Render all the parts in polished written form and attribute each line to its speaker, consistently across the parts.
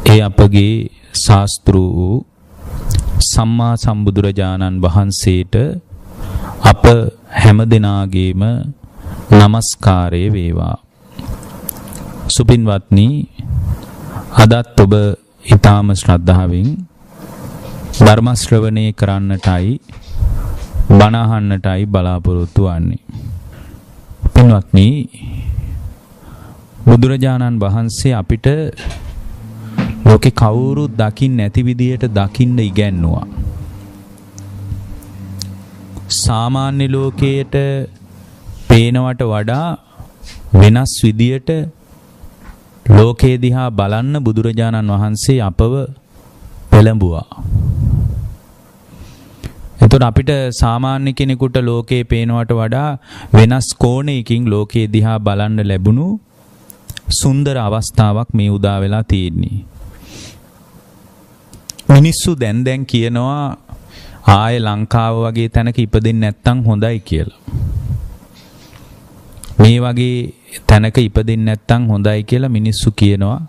Speaker 1: ඒ අපගේ ශාස්ත්‍රු සම්මා සම්බුදුරජාණන් වහන්සේට අප හැම දෙනාගේම නමස්කාරය වේවා. සුපින්වත්නි, අදත් ඔබ ඊටාම ශ්‍රද්ධාවෙන් ධර්ම ශ්‍රවණය කරන්නටයි බණ අහන්නටයි බලාපොරොත්තු වන්නේ. පින්වත්නි, බුදුරජාණන් වහන්සේ අපිට ලෝකේ කවුරුත් දකින්න නැති විදියට දකින්න ඉගැන්නුවා. සාමාන්‍ය ලෝකයට පේනවට වඩා වෙනස් විදියට ලෝකේ දිහා බලන්න බුදුරජාණන් වහන්සේ අපව පෙළඹුවා. එතකොට අපිට සාමාන්‍ය කෙනෙකුට ලෝකේ පේනවට වඩා වෙනස් කෝණයකින් ලෝකේ දිහා බලන්න ලැබුණු සුන්දර අවස්ථාවක් මේ උදා වෙලා තියෙන්නේ. මිනිස්සු දැන් කියනවා ආයේ ලංකාව වගේ තැනක ඉපදෙන්නේ නැත්තම් හොඳයි කියලා. මේ වගේ තැනක ඉපදෙන්නේ නැත්තම් හොඳයි කියලා මිනිස්සු කියනවා.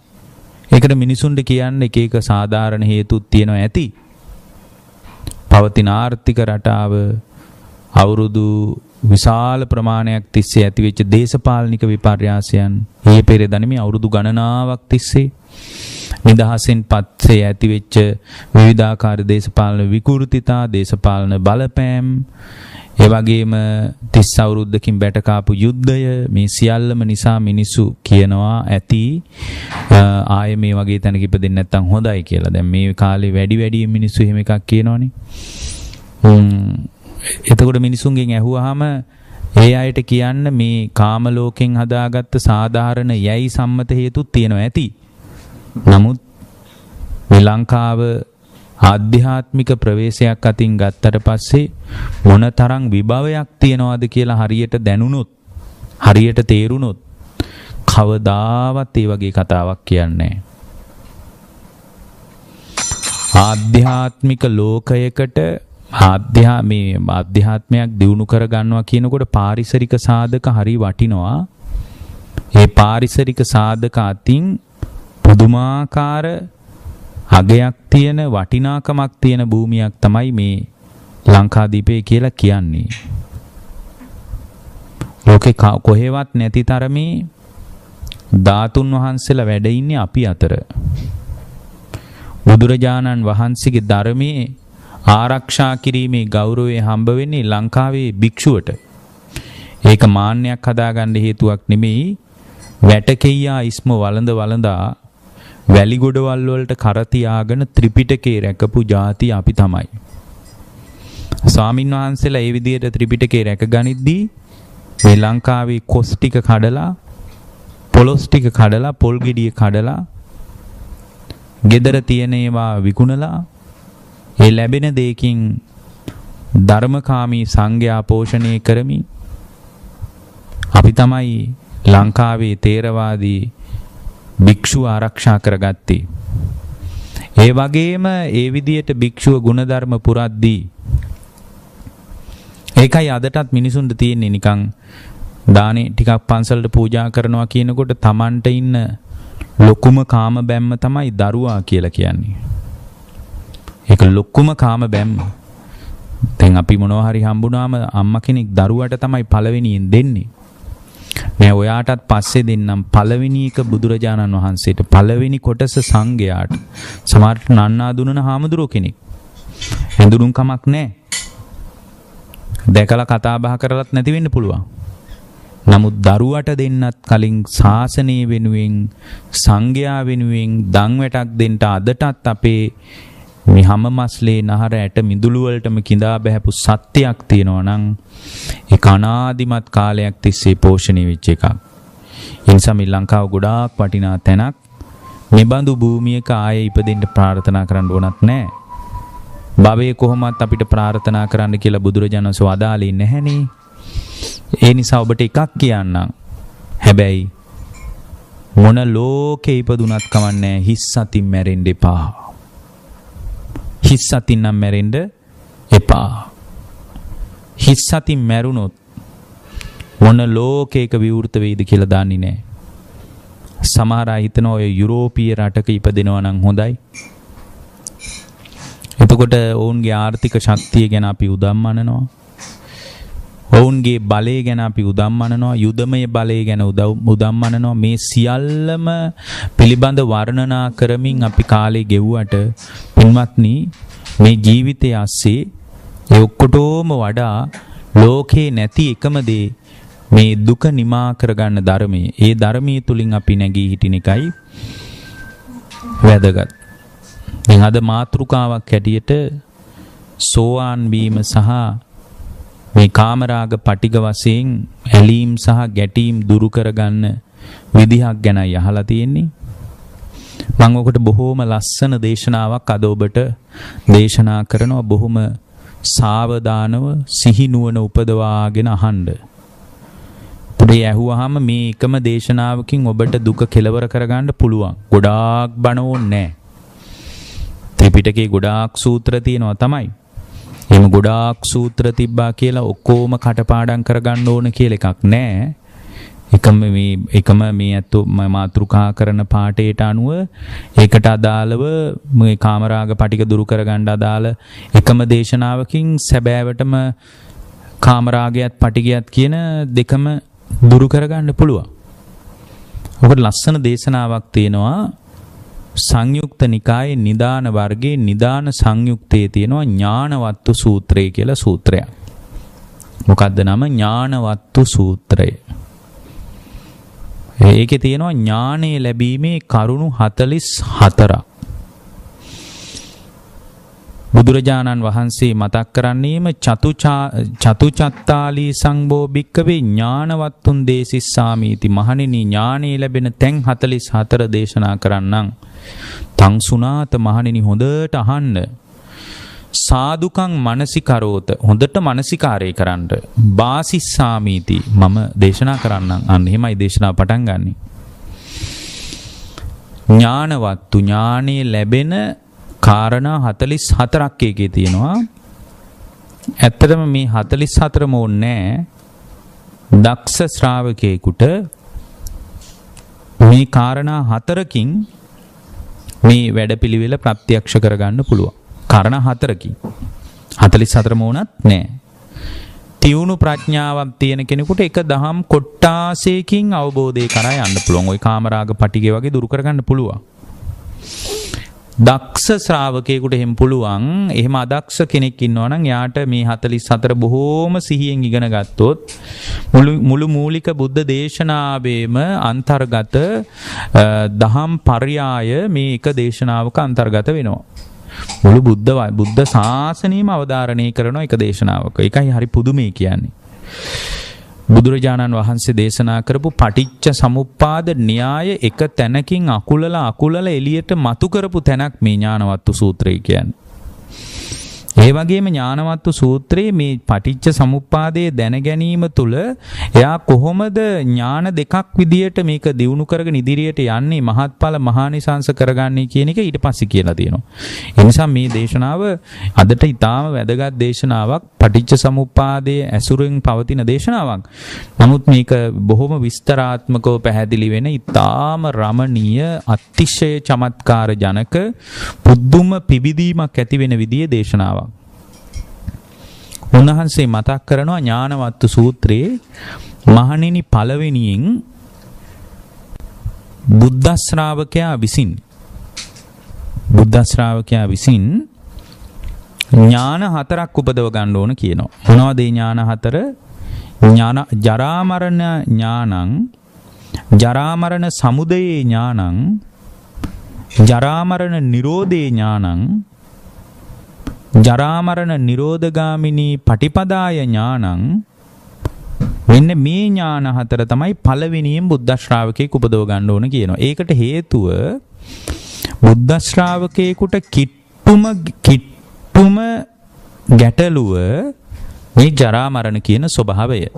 Speaker 1: ඒකට මිනිසුන්ට කියන්න එක එක සාධාරණ හේතුත් තියෙනවා ඇති. පවතින ආර්ථික රටාව, අවුරුදු විශාල ප්‍රමාණයක් තිස්සේ ඇතිවෙච්ච දේශපාලනික විපර්යාසයන්, මේ පෙරදැනීමේ අවුරුදු ගණනාවක් තිස්සේ නිදහසෙන් පස්සේ ඇතිවෙච්ච විවිධාකාර දේශපාලන විකෘතිතා, දේශපාලන බලපෑම්, ඒ වගේම 30 අවුරුද්දකින් බැටකාපු යුද්ධය, මේ සියල්ලම නිසා මිනිස්සු කියනවා ඇති ආයේ මේ වගේ තැනක ඉපදෙන්නේ නැත්තම් හොඳයි කියලා. දැන් මේ කාලේ වැඩි මිනිස්සු එහෙම එකක් කියනවනේ. එතකොට මිනිසුන්ගෙන් ඇහුවාම ඒ අයට කියන්න මේ කාම ලෝකෙන් හදාගත්ත සාධාරණ යයි සම්මත හේතුත් තියෙනවා ඇති. නමුත් මේ ලංකාව ආධ්‍යාත්මික ප්‍රවේශයක් අතින් ගත්තට පස්සේ මොනතරම් විභවයක් තියනවාද කියලා හරියට දැනුනොත්, හරියට තේරුනොත් කවදාවත් ඒ වගේ කතාවක් කියන්නේ නැහැ. ආධ්‍යාත්මික ලෝකයකට ආධ්‍යාත්මයක් දියුණු කර ගන්නවා කියනකොට පාරිසරික සාධක හරි වටිනවා. ඒ පාරිසරික සාධක අතින් පුදුමාකාර අගයක් තියෙන, වටිනාකමක් තියෙන භූමියක් තමයි මේ ලංකාදීපය කියලා කියන්නේ. ලෝකේ කොහෙවත් නැති තරමේ ධාතුන් වහන්සේලා වැඩ ඉන්නේ අපි අතර. බුදුරජාණන් වහන්සේගේ ධර්මයේ ආරක්ෂා කිරීමේ ගෞරවය හම්බ වෙන්නේ ලංකාවේ භික්ෂුවට. ඒක මාන්නයක් හදාගන්න හේතුවක් නෙමෙයි. වැටකෙයියා ඉස්ම වළඳා වැලි ගොඩවල් වලට කර තියාගෙන ත්‍රිපිටකේ රැකපු ಜಾති අපි තමයි. ස්වාමින් වහන්සේලා ඒ විදිහට ත්‍රිපිටකේ රැකගනිද්දී මේ ලංකාවේ කොස් ටික කඩලා, පොලොස් ටික කඩලා, පොල් ගෙඩිය කඩලා, gedara තියෙන ඒවා විකුණලා, ඒ ලැබෙන දෙයකින් ධර්මකාමී සංඝයා පෝෂණය කරමින් අපි තමයි ලංකාවේ තේරවාදී භික්ෂුව ආරක්ෂා කරගත්තේ. ඒ වගේම ඒ විදියට භික්ෂුව ගුණධර්ම පුරද්දී ඒකයි අදටත් මිනිසුන්ට තියෙන්නේ නිකන් දානේ ටිකක් පන්සලට පූජා කරනවා කියනකොට Tamanට ඉන්න ලොකුම කාම බැම්ම තමයි දරුවා කියලා කියන්නේ. ඒක ලොකුම කාම බැම්ම. දැන් අපි මොනවා හරි හම්බුනාම අම්මා කෙනෙක් දරුවට තමයි පළවෙනියෙන් දෙන්නේ. මේ ඔයාටත් පස්සේ දෙන්නම් පළවෙනි එක බුදුරජාණන් වහන්සේට, පළවෙනි කොටස සංඝයාට. සමහරට නන්නා දුන්නන හාමුදුරුවෝ කෙනෙක්. හඳුනුම් කමක් නැහැ. දැකලා කතා බහ කරලත් නැති වෙන්න පුළුවන්. නමුත් දරුවට දෙන්නත් කලින් ශාසනය වෙනුවෙන්, සංඝයා වෙනුවෙන් දන් වැටක් දෙන්න අදටත් අපේ මේ හැම මස්ලේ නහර ඇට මිදුළු වලටම කිඳා බහැපු සත්‍යයක් තියෙනවා නම් ඒක අනාදිමත් කාලයක් තිස්සේ පෝෂණය වෙච්ච එකක්. ඒ නිසා මේ ලංකාව ගොඩාක් වටිනා තැනක්. මේ බඳු භූමියක ආයේ ඉපදෙන්න ප්‍රාර්ථනා කරන්න ඕනත් නැහැ. භවයේ කොහොමත් අපිට ප්‍රාර්ථනා කරන්න කියලා බුදුරජාණන් වහන්සේ වදාළේ නැහනේ. ඒ නිසා ඔබට එකක් කියන්නම්. හැබැයි මොන ලෝකේ ඉපදුනත් කමන්නේ හිස් සතින් මැරෙන්න එපා. හිස් සතින් නම් මැරෙන්න එපා. හිස් සතින් මැරුණොත් මොන ලෝකයක විවෘත වෙයිද කියලා දන්නේ නැහැ. සමහර අය හිතනවා ඔය යුරෝපීය රටක ඉපදිනවා නම් හොඳයි. එතකොට ඔවුන්ගේ ආර්ථික ශක්තිය ගැන අපි උදම්මනනවා. ඔවුන්ගේ බලය ගැන අපි උදම්මනනවා. යුදමය බලය ගැන උදම්මනනවා. මේ සියල්ලම පිළිබඳ වර්ණනා කරමින් අපි කාලේ ගෙවුවට පින්වත්නි මේ ජීවිතය ඇස්සේ ඒ ඔක්කොටම වඩා ලෝකේ නැති එකම දේ මේ දුක නිමා කරගන්න ධර්මයේ. ඒ ධර්මයේ තුලින් අපි නැගී හිටින එකයි වැදගත්. දැන් අද මාතෘකාවක් හැටියට සෝවාන් වීම සහ මේ කාමරාග පටිග වශයෙන් ඇලීම් සහ ගැටීම් දුරු කරගන්න විදිහක් ගැනයි අහලා තියෙන්නේ. මම ඔකට බොහොම ලස්සන දේශනාවක් අද ඔබට දේශනා කරනවා. බොහොම සාවධානව සිහි නුවණ උපදවාගෙන අහන්න. පුඩේ ඇහුවාම මේ එකම දේශනාවකින් ඔබට දුක කෙලවර කරගන්න පුළුවන්. ගොඩාක් බණ ඕනේ නැහැ. ත්‍රිපිටකේ ගොඩාක් සූත්‍ර තියෙනවා තමයි. එහෙම ගොඩාක් සූත්‍ර තිබ්බා කියලා ඔක්කොම කටපාඩම් කරගන්න ඕන කියලා එකක් නැහැ. එකම මේ අතු මාතෘකා කරන පාඩේට අනුව ඒකට අදාළව මේ කාමරාග පටික දුරු කරගන්න අදාළ එකම දේශනාවකින් සැබෑවටම කාමරාගයත් පටිගයත් කියන දෙකම දුරු කරගන්න පුළුවන්. ඔකට ලස්සන දේශනාවක් තියෙනවා සංයුක්ත නිකායේ නිදාන වර්ගයේ නිදාන සංයුක්තයේ තියෙනවා ඥානවත්තු සූත්‍රය කියලා සූත්‍රයක්. මොකද්ද නම? ඥානවත්තු සූත්‍රය. ඒකේ තියෙනවා ඥානය ලැබීමේ කරුණු 44ක්. බුදුරජාණන් වහන්සේ මතක් කරන්නේම චතුචත්තාලී සංභෝ භික්කවේ ඥානවත්තුන් දේසිස්සාමීති. මහණෙනි ඥානය ලැබෙන තැන් 44 දේශනා කරන්නම්. තං සුනාත මහණෙනි හොඳට අහන්න. සාදුකං මනසිකරෝත හොඳට මනසිකාරය කරන්න. බාසිස්සාමීති මම දේශනා කරන්නම්. අන්න එහෙමයි දේශනාව පටන් ගන්නෙ. ඥානවත්තු ඥානෙ ලැබෙන කාරණා 44ක් එකේ තියෙනවා. ඇත්තටම මේ 44ම ඕනේ දක්ෂ ශ්‍රාවකයෙකුට මේ කාරණා 4කින් මේ වැඩපිළිවෙල ප්‍රත්‍යක්ෂ කරගන්න පුළුවන්. කාරණා 4කින් 44ම වුණත් නෑ. තියුණු ප්‍රඥාවක් තියෙන කෙනෙකුට එක දහම් කොට්ටාසයකින් අවබෝධය කරා යන්න පුළුවන්. ওই කාමරාග පටිගය වගේ දුරු කරගන්න පුළුවන්. දක්ෂ ශ්‍රාවකයෙකුට එහෙම පුළුවන්. එහෙම අදක්ෂ කෙනෙක් ඉන්නවා නම් යාට මේ 44 බොහෝම සිහියෙන් ඉගෙන ගත්තොත් මුළු මූලික බුද්ධ දේශනාවේම අන්තර්ගත දහම් පර්යාය මේ එක දේශනාවක අන්තර්ගත වෙනවා. මුළු බුද්ධ ශාසනයම අවධාරණය කරන එක දේශනාවක. ඒකයි හරි පුදුමයි කියන්නේ. බුදුරජාණන් වහන්සේ දේශනා කරපු පටිච්ච සමුප්පාද න්‍යාය එක තැනකින් අකුලලා එළියට මතු කරපු තැනක් මේ ඥානවත්තු සූත්‍රය කියන්නේ. ඒ වගේම ඥානවත්තු සූත්‍රයේ මේ පටිච්ච සමුප්පාදයේ දැන ගැනීම තුළ එයා කොහොමද ඥාන දෙකක් විදියට මේක දියුණු කරගෙන ඉදිරියට යන්නේ මහත්ඵල මහානිසංස කරගන්නේ කියන එක ඊට පස්සේ කියලා තියෙනවා. ඒ නිසා මේ දේශනාව අදට ඊටාම වැදගත් දේශනාවක්. පටිච්ච සමුප්පාදයේ ඇසුරෙන් පවතින දේශනාවක්. නමුත් මේක බොහොම විස්තරාත්මකව පැහැදිලි වෙන ඊටාම රමණීය අතිශය චමත්කාර ජනක පුදුම පිබිදීමක් ඇති වෙන විදිහේ දේශනාවක්. උන්වහන්සේ මතක් කරනවා ඥානවත්තු සූත්‍රයේ මහණෙනි පළවෙනියෙන් බුද්ධ ශ්‍රාවකයා විසින් ඥාන 4ක් උපදව ගන්න ඕන කියනවා. මොනවද මේ ඥාන 4? ජරා මරණ ඥානං, ජරා මරණ සමුදයේ ඥානං, ජරා මරණ නිරෝධේ ඥානං, ජරා මරණ නිරෝධගාමිනී පටිපදාය ඥානං. මෙන්න මේ ඥාන 4 තමයි පළවෙනියෙන් බුද්ධ ශ්‍රාවකයෙක් උපදව ගන්න ඕන කියනවා. ඒකට හේතුව බුද්ධ ශ්‍රාවකයෙකුට කිට්ටුම ගැටලුව මේ ජරා මරණ කියන ස්වභාවය.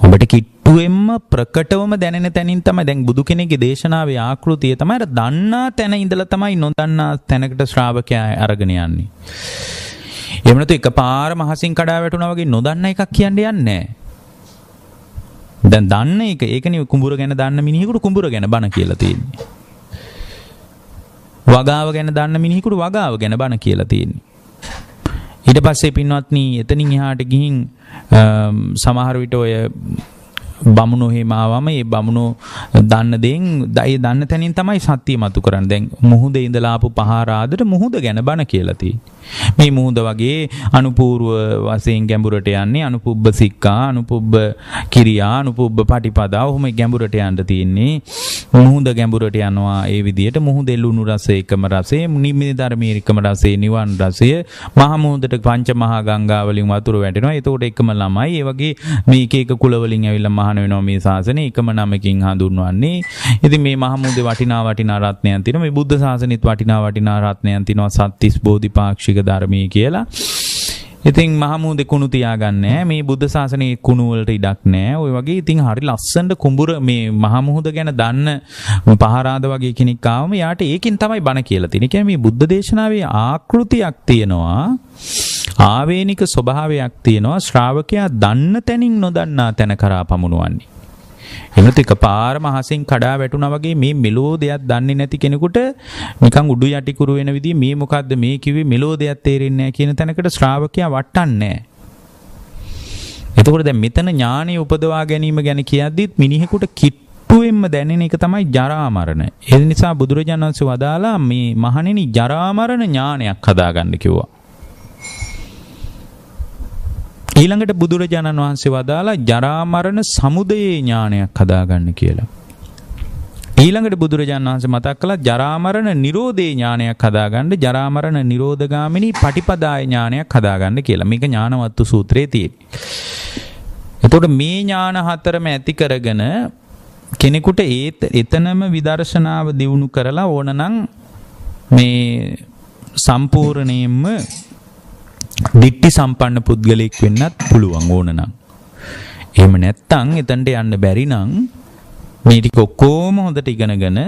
Speaker 1: ඔබට කිට්ටුවෙන්ම ප්‍රකටවම දැනෙන තැනින් තමයි දැන් බුදු කෙනෙක්ගේ දේශනාවේ ආකෘතිය තමයි අර දන්නා තැන ඉඳලා තමයි නොදන්නා තැනකට ශ්‍රාවකයා අරගෙන යන්නේ. එහෙම නැතු එකපාර මහසින් කඩා වැටුණා වගේ නොදන්න එකක් කියන්න යන්නේ නැහැ. දැන් දන්න එක ඒකනේ කුඹුර ගැන දන්න මිනිහෙකුට කුඹුර ගැන බණ කියලා තියෙන්නේ. වගාව ගැන දන්න මිනිහෙකුට වගාව ගැන බණ කියලා තියෙන්නේ. ඊට පස්සේ පින්වත්නි එතනින් එහාට ගිහින් සමහර විට ඔය බමුණෝ එහෙම ආවම ඒ බමුණෝ දන්න දෙයින් ඒ දන්න තැනින් තමයි සත්‍ය මතු කරන්නේ. දැන් මුහුදේ ඉඳලා ආපු පහාරාදට මුහුද ගැන බණ කියලා තියෙන්නේ. මේ මුහුද වගේ අනුපූර්ව වශයෙන් ගැඹුරට යන්නේ අනුපුබ්බ සික්ඛා, අනුපුබ්බ කිරියා, අනුපුබ්බ පටිපදා ඔහොම ගැඹුරට යන්න තියෙන්නේ. මුහුද ගැඹුරට යනවා ඒ විදිහට මුහුදේ ලුණු රසය එකම රසය, නිමිති ධර්මයේ එකම රසය, නිවන් රසය, මහ මුහුදට පංච මහා ගංගා වලින් වතුර වැටෙනවා. ඒතකොට එකම ළමයි. ඒ වගේ මේ එක එක කුල වලින් ඇවිල්ලා මහාන වෙනවා මේ ශාසනය එකම නමකින් හඳුන්වන්නේ. ඉතින් මේ මහ මුහුදේ වටිනා රත්නයන් තියෙනවා. මේ බුද්ධ ශාසනෙත් වටිනා රත්නයන් තියෙනවා. සත්‍තිස් බෝධිපාක්ෂික ධර්මයේ කියලා. ඉතින් මහ මුහුදේ කුණු තියාගන්නේ මේ බුද්ධ ශාසනයේ කුණු වලට ඉඩක් නැහැ. ඔය වගේ ඉතින් හරි ලස්සනට කුඹුර මේ මහ මුහුද ගැන දන්න පහරාද වගේ කෙනෙක් ආවම යාට ඒකින් තමයි බණ කියලා තියෙන්නේ. කියන්නේ මේ බුද්ධ දේශනාවේ ආකෘතියක් තියෙනවා. ආවේනික ස්වභාවයක් තියෙනවා. ශ්‍රාවකයා දන්න තැනින් නොදන්නා තැන කරා පමුණුවන්නේ. එනත එකපාරම අහසින් කඩා වැටුණා වගේ මේ මෙලෝ දෙයක් දන්නේ නැති කෙනෙකුට නිකන් උඩු යටි කුරු වෙන විදිහ මේ මොකද්ද මේ කිව්වේ මෙලෝ දෙයක් තේරෙන්නේ නැහැ කියන තැනකට ශ්‍රාවකයා වටන්නේ නැහැ. එතකොට දැන් මෙතන ඥානෙ උපදවා ගැනීම ගැන කියද්දිත් මිනිහෙකුට කිට්ටුවෙන්ම දැනෙන එක තමයි ජරා මරණ. ඒ නිසා බුදුරජාණන් වහන්සේ වදාලා මේ මහණෙනි ජරා මරණ ඥානයක් හදාගන්න කිව්වා. ඊළඟට බුදුරජාණන් වහන්සේ වදාලා ජරා මරණ සමුදයේ ඥානයක් හදාගන්න කියලා. ඊළඟට බුදුරජාණන් වහන්සේ මතක් කළා ජරා මරණ නිරෝධේ ඥානයක් හදාගන්න, ජරා මරණ නිරෝධගාමිනී පටිපදාය ඥානයක් හදාගන්න කියලා. මේක ඥානවත්තු සූත්‍රයේ තියෙන්නේ. එතකොට මේ ඥාන හතරම ඇති කරගෙන කෙනෙකුට එතනම විදර්ශනාව දියුණු කරලා ඕනනම් මේ සම්පූර්ණයෙන්ම දිට්ඨි සම්පන්න පුද්ගලෙක් වෙන්නත් පුළුවන් ඕනනම්. එහෙම නැත්තම් එතනට යන්න බැරි නම් මේ ටික ඔක්කොම හොඳට ඉගෙනගෙන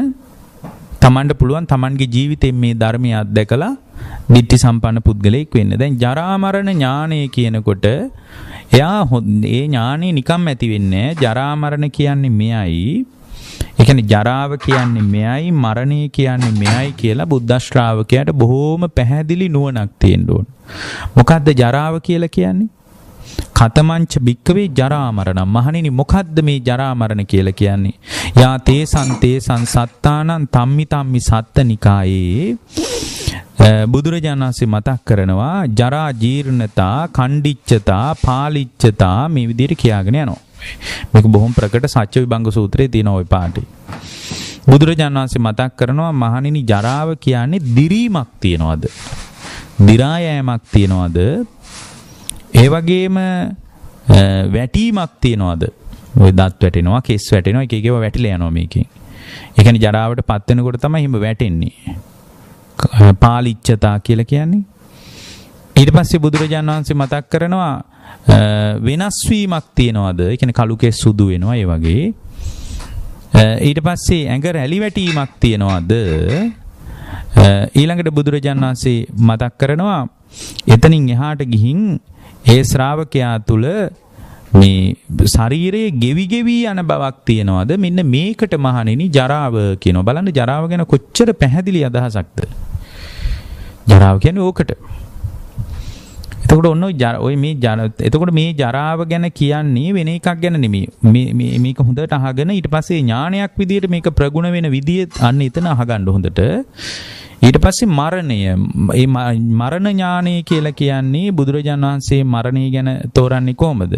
Speaker 1: තමන්ට පුළුවන් තමන්ගේ ජීවිතේ මේ ධර්මය අත්දැකලා දිට්ඨි සම්පන්න පුද්ගලෙක් වෙන්න. දැන් ජරා මරණ ඥානය කියනකොට එයා ඒ ඥානෙ නිකම් ඇති වෙන්නේ නැහැ. ජරා මරණ කියන්නේ මෙයයි. ඒ කියන්නේ ජරාව කියන්නේ මෙයයි, මරණය කියන්නේ මෙයයි කියලා බුද්ධ ශ්‍රාවකයාට බොහෝම පැහැදිලි නුවණක් තියෙන්න ඕන. මොකද්ද ජරාව කියලා කියන්නේ? කතමංච භික්කවේ ජරා මරණ. මහණෙනි මොකද්ද මේ ජරා මරණ කියලා කියන්නේ? යා තේසං සත්තානං තම්මි සත්තනිකායේ බුදුරජාණන් වහන්සේ මතක් කරනවා ජරා ජීර්ණතා, කණ්ඩිච්චතා, පාලිච්චතා මේ විදිහට කියාගෙන යනවා. මේක බොහොම ප්‍රකට සත්‍ය විභංග සූත්‍රයේ තියෙන ওই පාඩේ. බුදුරජාණන් වහන්සේ මතක් කරනවා මහණෙනි ජරාව කියන්නේ දිරීමක් තියනවාද? දිරා යෑමක් තියනවාද? ඒ වගේම වැටීමක් තියනවාද? ඔය දත් වැටෙනවා, කෙස් වැටෙනවා, එක එකව වැටිලා යනවා මේකෙන්. ඒ කියන්නේ ජරාවට පත් වෙනකොට තමයි හිම වැටෙන්නේ. පාලිච්චතා කියලා කියන්නේ. ඊට පස්සේ බුදුරජාණන් වහන්සේ මතක් කරනවා වෙනස් වීමක් තියනවාද? ඒ කියන්නේ කළු කෙස් සුදු වෙනවා ඒ වගේ. ඊට පස්සේ ඇඟ රැලි වැටීමක් තියනවාද? ඊළඟට බුදුරජාණන් වහන්සේ මතක් කරනවා එතනින් එහාට ගිහින් ඒ ශ්‍රාවකයා තුල මේ ශරීරයේ ගෙවි යන බවක් තියනවාද? මෙන්න මේකට මහණෙනි ජරාව කියනවා. බලන්න ජරාව ගැන කොච්චර පැහැදිලි අදහසක්ද? ජරාව කියන්නේ ඕකට. එතකොට ඔන්න ඔය එතකොට මේ ජරාව ගැන කියන්නේ වෙන එකක් ගැන නෙමෙයි. මේක හොඳට අහගෙන ඊට පස්සේ ඥානයක් විදියට මේක ප්‍රගුණ වෙන විදිය අන්න එතන අහගන්න හොඳට. ඊට පස්සේ මරණය, මේ මරණ ඥානය කියලා කියන්නේ බුදුරජාණන් වහන්සේ මරණය ගැන තෝරන්නේ කොහමද?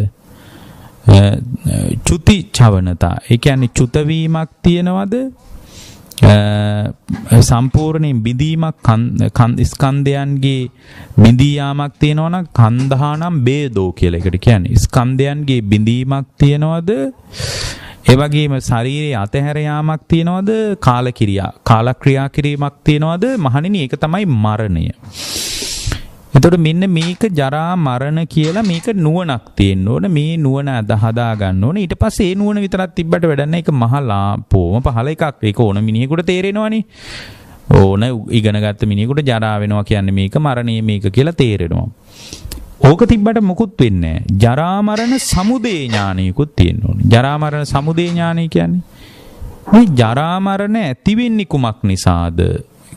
Speaker 1: චුති චවනතා. ඒ කියන්නේ චුත වීමක් තියනවද? සම්පූර්ණයෙන් බිඳීමක් ස්කන්ධයන්ගේ බිඳී යාමක් තියෙනවනම් කන්දහානම් බේදෝ කියලා එකට කියන්නේ. ස්කන්ධයන්ගේ බිඳීමක් තියනවද? ඒ වගේම ශරීරයේ අතහැර යාමක් තියනවද? කාලක්‍රියා කිරීමක් තියනවද? මහණෙනි ඒක තමයි මරණය. එතකොට මෙන්න මේක ජරා මරණ කියලා මේක නුවණක් තියෙන්න ඕන. මේ නුවණ හදා ගන්න ඕන. ඊට පස්සේ ඒ නුවණ විතරක් තිබ්බට වැඩක් නැහැ. ඒක මහලා පොම පහල එකක්. ඒක ඕන මිනිහෙකුට තේරෙනවනේ. ඕන ඉගෙනගත්ත මිනිහෙකුට ජරා වෙනවා කියන්නේ මේක, මරණය මේක කියලා තේරෙනවා. ඕක තිබ්බට මොකුත් වෙන්නේ නැහැ. ජරා මරණ සමුදය ඥානයකුත් තියෙන්න ඕනේ. ජරා මරණ සමුදය ඥානය කියන්නේ මේ ජරා මරණ ඇති වෙන්නේ කුමක් නිසාද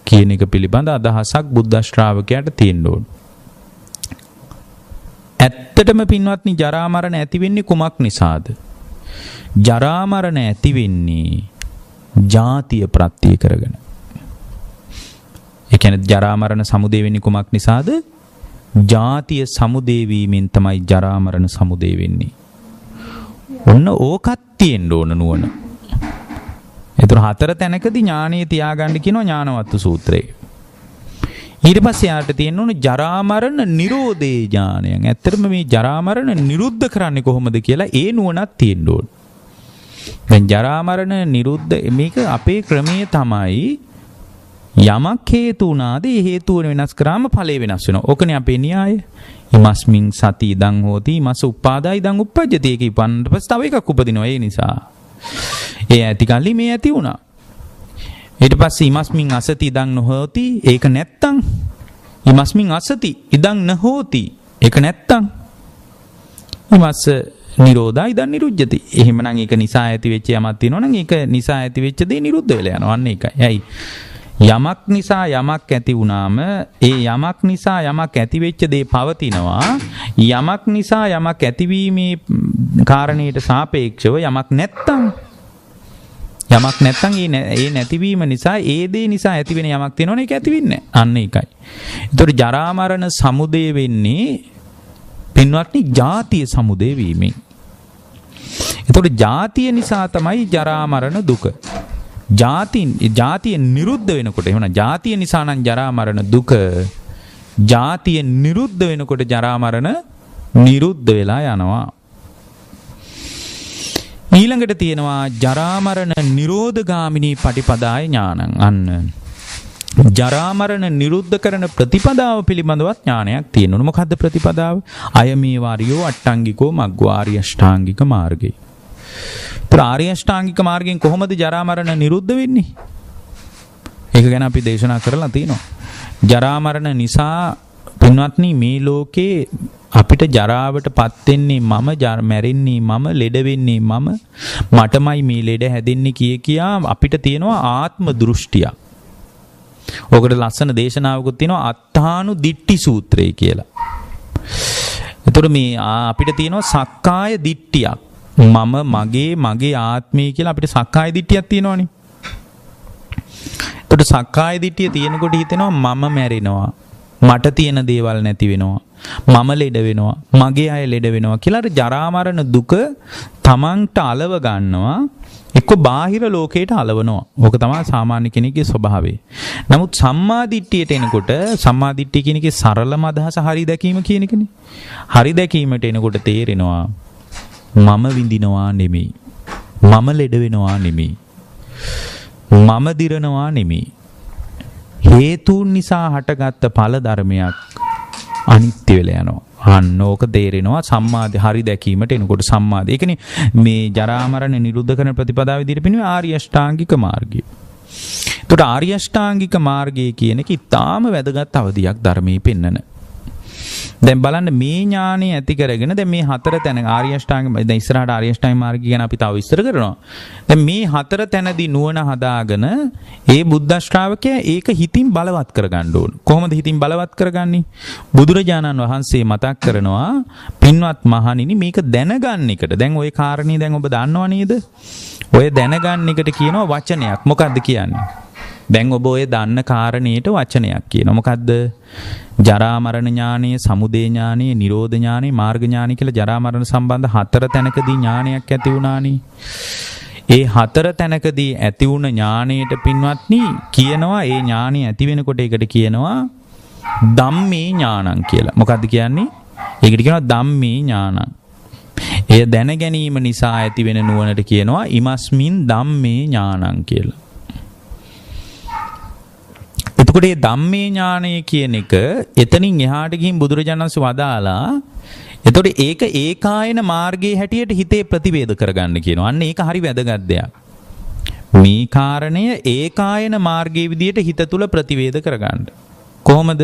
Speaker 1: කියන එක පිළිබඳ අදහසක් බුද්ධ ශ්‍රාවකයාට තියෙන්න ඕනේ. ඇත්තටම පින්වත්නි ජරා මරණ ඇති වෙන්නේ කුමක් නිසාද? ජරා මරණ ඇති වෙන්නේ ජාතිය ප්‍රත්‍ය කරගෙන. ඒ කියන්නේ ජරා මරණ සමුදය වෙන්නේ කුමක් නිසාද? ජාතිය සමුදය වීමෙන් තමයි ජරා මරණ සමුදය වෙන්නේ. ඔන්න ඕකත් තියෙන්න ඕන නුවණ. ඒතර හතර තැනකදී ඥානීය තියාගන්න කියනවා ඥානවත්තු සූත්‍රයේ. ඊට පස්සේ යාට තියෙන්න ඕන ජරා මරණ නිරෝධේ ඥානයන්. ඇත්තටම මේ ජරා මරණ නිරුද්ධ කරන්නේ කොහොමද කියලා ඒ නුවණක් තියෙන්න ඕන. දැන් ජරා මරණ නිරුද්ධ මේක අපේ ක්‍රමයේ තමයි යමක් හේතු වුණාද ඒ හේතුව වෙනස් කරාම ඵලය වෙනස් වෙනවා. ඕකනේ අපේ න්‍යාය. ඉමස්මින් සති ඉදං හෝති ඉමස් උපාදා ඉදං උප්පජ්ජති. ඒක ඉපන්නට පස්සේ තව එකක් උපදිනවා. ඒ නිසා ඒ ඇති කල්ලි මේ ඇති වුණා. ඊට පස්සේ ඉමස්මින් අසති ඉදං නොහෝති. ඒක නැත්තම් ඉමස්මින් අසති ඉදං නහෝති. ඒක නැත්තම් ඉමස්ස නිරෝධා ඉදං නිරුද්ධති. එහෙමනම් ඒක නිසා ඇති වෙච්ච යමක් තියෙනවනම් ඒක නිසා ඇති වෙච්ච දේ නිරුද්ධ වෙලා යනවා. අන්න ඒකයි. ඇයි? යමක් නිසා යමක් ඇති වුණාම ඒ යමක් නිසා යමක් ඇති වෙච්ච දේ පවතිනවා. යමක් නිසා යමක් ඇතිවීමේ කාරණයට සාපේක්ෂව යමක් නැත්තම් ඒ නැතිවීම නිසා ඒ දේ නිසා ඇති වෙන යමක් තියෙනවනේ ඒක ඇති වෙන්නේ නැහැ. අන්න ඒකයි. ඒතකොට ජරා මරණ සමුදය වෙන්නේ පින්වත්නි ජාතිය සමුදය වීමෙන්. ඒතකොට ජාතිය නිසා තමයි ජරා මරණ දුක. ජාතිය නිරුද්ධ වෙනකොට එහෙනම් ජාතිය නිසා නම් ජරා මරණ දුක. ජාතිය නිරුද්ධ වෙනකොට ජරා මරණ නිරුද්ධ වෙලා යනවා. ඊළඟට තියෙනවා ජරා මරණ නිරෝධගාමිනී පටිපදාය ඥානං. අන්න ජරා මරණ නිරුද්ධ කරන ප්‍රතිපදාව පිළිබඳවත් ඥානයක් තියෙනවා. මොකද්ද ප්‍රතිපදාව? අයමේ වාරියෝ අට්ටංගිකෝ මග්ගෝ ආර්ය අෂ්ටාංගික මාර්ගය. ආර්ය අෂ්ටාංගික මාර්ගයෙන් කොහොමද ජරා මරණ නිරුද්ධ වෙන්නේ? ඒක ගැන අපි දේශනා කරලා තිනවා. ජරා මරණ නිසා පින්වත්නි මේ ලෝකේ අපිට ජරාවට පත් වෙන්නේ මම, මැරෙන්නේ මම, ලෙඩ වෙන්නේ මම, මටමයි මේ ලෙඩ හැදෙන්නේ කියා අපිට තියෙනවා ආත්ම දෘෂ්ටිය. ඔකට ලස්සන දේශනාවකුත් තියෙනවා අත්තානු දිට්ඨි සූත්‍රය කියලා. එතකොට මේ අපිට තියෙනවා සක්කාය දිට්ඨියක්. මම මගේ ආත්මය කියලා අපිට සක්කාය දිට්ඨියක් තියෙනවනේ. එතකොට සක්කාය දිට්ඨිය තියෙනකොට හිතෙනවා මම මැරෙනවා. මට තියෙන දේවල් නැති වෙනවා. මම ලෙඩ වෙනවා. මගේ අය ලෙඩ වෙනවා කියලා අර ජරා මරණ දුක තමන්ට අලව ගන්නවා. එක්ක බාහිර ලෝකයට අලවනවා. ඕක තමයි සාමාන්‍ය කෙනෙක්ගේ ස්වභාවය. නමුත් සම්මා දිට්ඨියට එනකොට සම්මා දිට්ඨිය කියන එකේ සරලම අදහස හරි දැකීම කියන එකනේ. හරි දැකීමට එනකොට තේරෙනවා මම විඳිනවා නෙමෙයි. මම ලෙඩ වෙනවා නෙමෙයි. මම දිරනවා නෙමෙයි. හේතුන් නිසා හටගත්ත ඵල ධර්මයක් අනිත්‍ය වෙලා යනවා. අන්න ඕක තේරෙනවා සම්මාද හරි දැකීමට එනකොට සම්මාද. ඒ කියන්නේ මේ ජරා මරණ නිරුද්ධ කරන ප්‍රතිපදාව විදිහට පින්නේ ආර්ය අෂ්ටාංගික මාර්ගය. ඒකට ආර්ය අෂ්ටාංගික මාර්ගය කියන එක ඉතාම වැදගත් අවධියක් ධර්මයේ පෙන්නන. දැන් බලන්න මේ ඥානෙ ඇති කරගෙන දැන් මේ හතර තැන ආර්ය අෂ්ටාංග දැන් ඉස්සරහට ආර්ය අෂ්ටාංග මාර්ගය ගැන අපි තව විස්තර කරනවා. දැන් මේ හතර තැනදී නුවණ හදාගෙන ඒ බුද්ධ ශ්‍රාවකයා ඒක හිතින් බලවත් කරගන්න ඕන. කොහොමද හිතින් බලවත් කරගන්නේ? බුදුරජාණන් වහන්සේ මතක් කරනවා පින්වත් මහණෙනි මේක දැනගන්න එකට. දැන් ওই කාරණේ දැන් ඔබ දන්නව නේද? ඔය දැනගන්න එකට කියනවා වචනයක්. මොකද්ද කියන්නේ? දැන් ඔබ ඔය දන්න කාරණේට වචනයක් කියනවා. මොකද්ද? ජරා මරණ ඥානය, සමුදය ඥානය, නිරෝධ ඥානය, මාර්ග ඥානය කියලා ජරා මරණ සම්බන්ධ හතර තැනකදී ඥානයක් ඇති වුණානේ. ඒ හතර තැනකදී ඇති වුණ ඥානයට පින්වත්නි කියනවා ඒ ඥානය ඇති වෙනකොට ඒකට කියනවා ධම්මේ ඥානං කියලා. මොකද්ද කියන්නේ? ඒකට කියනවා ධම්මේ ඥානං. එය දැන ගැනීම නිසා ඇති වෙන නුවණට කියනවා ඉමස්මින් ධම්මේ ඥානං කියලා. එතකොට මේ ධම්මේ ඥානය කියන එක එතනින් එහාට ගිහින් බුදුරජාණන් වහන්සේ වදාලා එතකොට ඒක ඒකායන මාර්ගයේ හැටියට හිතේ ප්‍රතිවේද කරගන්න කියනවා. අන්න ඒක හරි වැදගත් දෙයක්. මේ කාරණය ඒකායන මාර්ගයේ විදියට හිත තුල ප්‍රතිවේද කරගන්න. කොහොමද?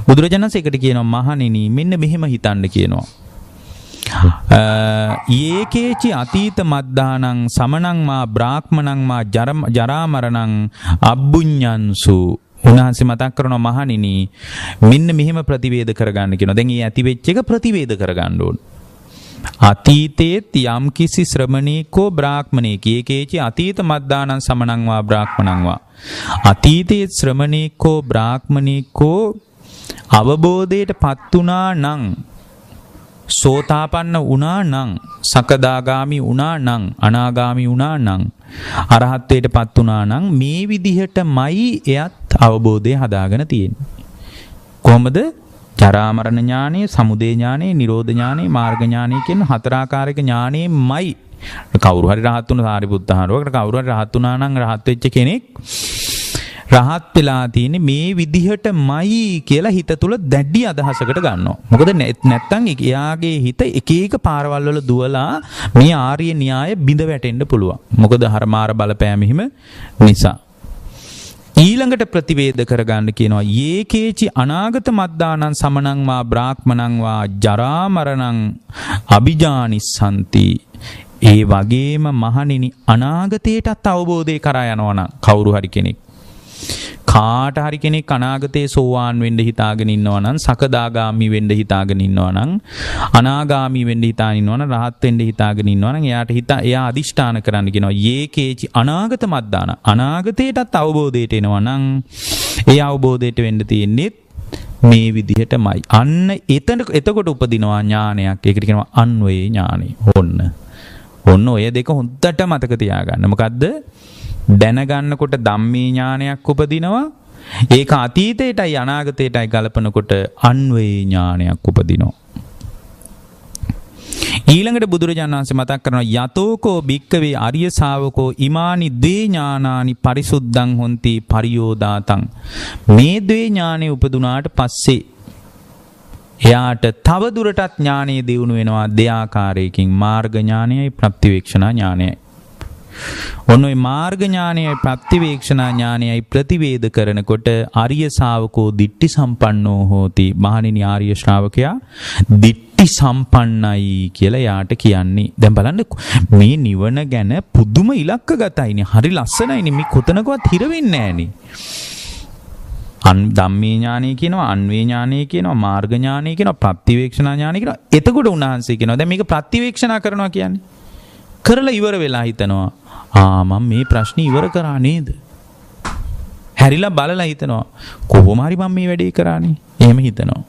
Speaker 1: බුදුරජාණන් වහන්සේ එකට කියනවා මහණෙනි මෙන්න මෙහෙම හිතන්න කියනවා. යේකේචි අතීත මද්දානං සමනං මා බ්‍රාහ්මණං මා ජරා මරණං අබ්බුඤ්ඤන්සු. උන්වහන්සේ මතක් කරනවා මහණෙනි මෙන්න මෙහෙම ප්‍රතිවේද කරගන්න කියනවා. දැන් මේ ඇති වෙච්ච එක ප්‍රතිවේද කරගන්න ඕන. අතීතේත් යම් කිසි ශ්‍රමණේකෝ බ්‍රාහ්මණේක ඒකේචි අතීත මද්දානං සමනං වා බ්‍රාහ්මණං වා. අතීතේත් ශ්‍රමණේකෝ බ්‍රාහ්මණේකෝ අවබෝධයටපත් වුණා නම්, සෝතාපන්න වුණා නම්, සකදාගාමි වුණා නම්, අනාගාමි වුණා නම්, අරහත්ත්වයටපත් වුණා නම් මේ විදිහටමයි එයත් අවබෝධය හදාගෙන තියෙන්නේ. කොහොමද? ජරා මරණ ඥානෙ, සමුදය ඥානෙ, නිරෝධ ඥානෙ, මාර්ග ඥානෙ කියන හතරාකාරයක ඥානෙමයි. කවුරු හරි රහත් වුණ සාරිපුත්ත හාමුදුරුවෝ කවුරු හරි රහත් වුණා නම් රහත් වෙච්ච කෙනෙක් රහත් වෙලා තියෙන්නේ මේ විදිහටමයි කියලා හිත තුල දැඩි අදහසකට ගන්නවා. මොකද නැත්තම් එයාගේ හිත එක එක පාරවල් වල දුවලා මේ ආර්ය න්‍යාය බිඳ වැටෙන්න පුළුවන්. මොකද හරමාර බලපෑම හිම නිසා. ඊළඟට ප්‍රතිවේද කරගන්න කියනවා යේකේචි අනාගත මද්දානං සමනං වා බ්‍රාහ්මණං වා ජරා මරණං අபிජානිස්සanti. ඒ වගේම මහණෙනි අනාගතයටත් අවබෝධය කරා යනවා නම් කවුරු හරි කෙනෙක් කාට හරි කෙනෙක් අනාගතයේ සෝවාන් වෙන්න හිතාගෙන ඉන්නවා නම්, සකදාගාමි වෙන්න හිතාගෙන ඉන්නවා නම්, අනාගාමි වෙන්න හිතාගෙන ඉන්නවා නම්, රහත් වෙන්න හිතාගෙන ඉන්නවා නම් එයා අදිෂ්ඨාන කරන්න කියනවා යේකේචි අනාගත මද්දාන. අනාගතයටත් අවබෝධයට එනවා නම් ඒ අවබෝධයට වෙන්න තියෙන්නේ මේ විදිහටමයි. අන්න එතකොට උපදිනවා ඥානයක්. ඒකට කියනවා අන්වේ ඥානෙ. ඔන්න ඔය දෙක හොඳට මතක තියාගන්න. මොකද්ද? දැනගන්නකොට ධම්මේ ඥානයක් උපදිනවා. ඒක අතීතයටයි අනාගතයටයි ගලපනකොට අන්වේ ඥානයක් උපදිනවා. ඊළඟට බුදුරජාණන් වහන්සේ මතක් කරනවා යතෝකෝ භික්කවේ ආර්ය ශාවකෝ ඉමානි ද්වේ ඥානානි පරිසුද්ධං හොಂತಿ පරියෝදාතං. මේ ද්වේ ඥානෙ උපදුනාට පස්සේ එයාට තව දුරටත් ඥානෙ දියුණු වෙනවා දෙආකාරයකින්. මාර්ග ඥානයයි ප්‍රතිවේක්ෂණා ඥානයයි. ඔන්න ඔය මාර්ග ඥානයයි ප්‍රතිවේක්ෂණා ඥානයයි ප්‍රතිවේද කරනකොට ආර්ය ශාවකෝ දිට්ඨි සම්පන්නෝ හෝති. මහණෙනි ආර්ය ශ්‍රාවකයා දිට්ඨි සම්පන්නයි කියලා යාට කියන්නේ. දැන් බලන්න මේ නිවන ගැන පුදුම ඉලක්කගතයිනේ. හරි ලස්සනයිනේ. මේ කොතනකවත් හිර වෙන්නේ නැහනේ. ධම්මේ ඥානය කියනවා, අන්වේ ඥානය කියනවා, මාර්ග ඥානය කියනවා, ප්‍රතිවේක්ෂණා ඥානය කියනවා. එතකොට උන්වහන්සේ කියනවා දැන් මේක ප්‍රතිවේක්ෂණා කරනවා කියන්නේ කරලා ඉවර වෙලා හිතනවා මම මේ ප්‍රශ්නේ ඉවර කරා නේද? හැරිලා බලලා හිතනවා කොහොම හරි මම මේ වැඩේ කරානේ. එහෙම හිතනවා.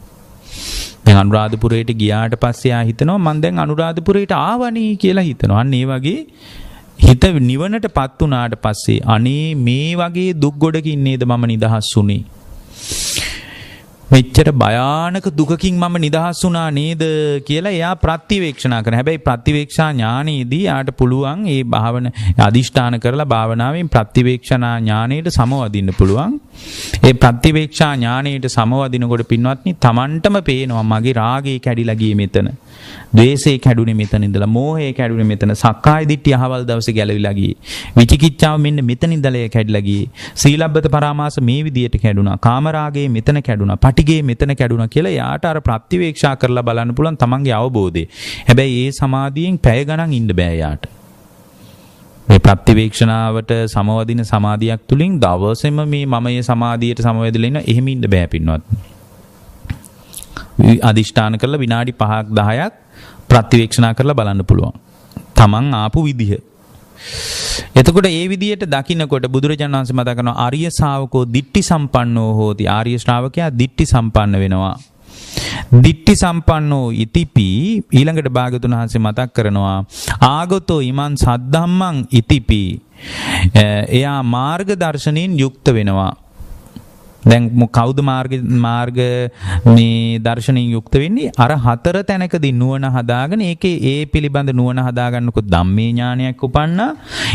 Speaker 1: දැන් අනුරාධපුරයට ගියාට පස්සේ ආ හිතනවා මම දැන් අනුරාධපුරයට ආවනේ කියලා හිතනවා. අන්න ඒ වගේ හිත නිවනටපත් වුණාට පස්සේ අනේ මේ වගේ දුක් ගොඩකින් නේද මම නිදහස් වුනේ. මෙච්චර භයානක දුකකින් මම නිදහස් වුණා නේද කියලා එයා ප්‍රතිවේක්ෂණා කරනවා. හැබැයි ප්‍රතිවේක්ෂා ඥානෙදී යාට පුළුවන් ඒ භාවන අදිෂ්ඨාන කරලා භාවනාවෙන් ප්‍රතිවේක්ෂණා ඥානෙට සමවදින්න පුළුවන්. ඒ ප්‍රතිවේක්ෂා ඥානෙට සමවදිනකොට පින්වත්නි Tamanටම පේනවා මගේ රාගය කැඩිලා ගියේ මෙතන. ද්වේෂය කැඩුනේ මෙතන ඉඳලා, මෝහය කැඩුනේ මෙතන, සක්කාය දිට්ඨිය අහවල් දවසේ ගැලවිලා ගියේ. විචිකිච්ඡාව මෙන්න මෙතන ඉඳලා කැඩිලා ගියේ. සීලබ්බත පරාමාස මේ විදියට කැඩුනා. කාමරාගය මෙතන කැඩුනා. පටිඝය මෙතන කැඩුනා කියලා යාට අර ප්‍රතිවේක්ෂා කරලා බලන්න පුළුවන් තමන්ගේ අවබෝධය. හැබැයි ඒ සමාධියෙන් පැය ගණන් ඉන්න බෑ යාට. මේ ප්‍රතිවේක්ෂණාවට සමවදින සමාධියක් තුලින් දවසෙම මේ මම මේ සමාධියට සමවැදලා ඉන්න එහෙම ඉන්න බෑ පින්වත්. අදිෂ්ඨාන කරලා විනාඩි 5ක් 10ක් ප්‍රතිවේක්ෂණා කරලා බලන්න පුළුවන්. තමන් ආපු විදිහ. එතකොට ඒ විදිහට දකින්නකොට බුදුරජාණන් වහන්සේ මතක් කරනවා ආර්ය ශාවකෝ දිට්ඨි සම්පන්නෝ හෝති. ආර්ය ශ්‍රාවකයා දිට්ඨි සම්පන්න වෙනවා. දිට්ඨි සම්පන්නෝ ඉතිපි ඊළඟට භාගතුන් වහන්සේ මතක් කරනවා ආගතෝ ඉමන් සද්ධම්මං ඉතිපි. එයා මාර්ග දර්ශනෙන් යුක්ත වෙනවා. දැන් කවුද මාර්ග මේ දර්ශනෙන් යුක්ත වෙන්නේ? අර හතර තැනකදී නුවණ හදාගෙන ඒකේ ඒ පිළිබඳ නුවණ හදාගන්නකොට ධම්මේ ඥානයක් උපන්නා.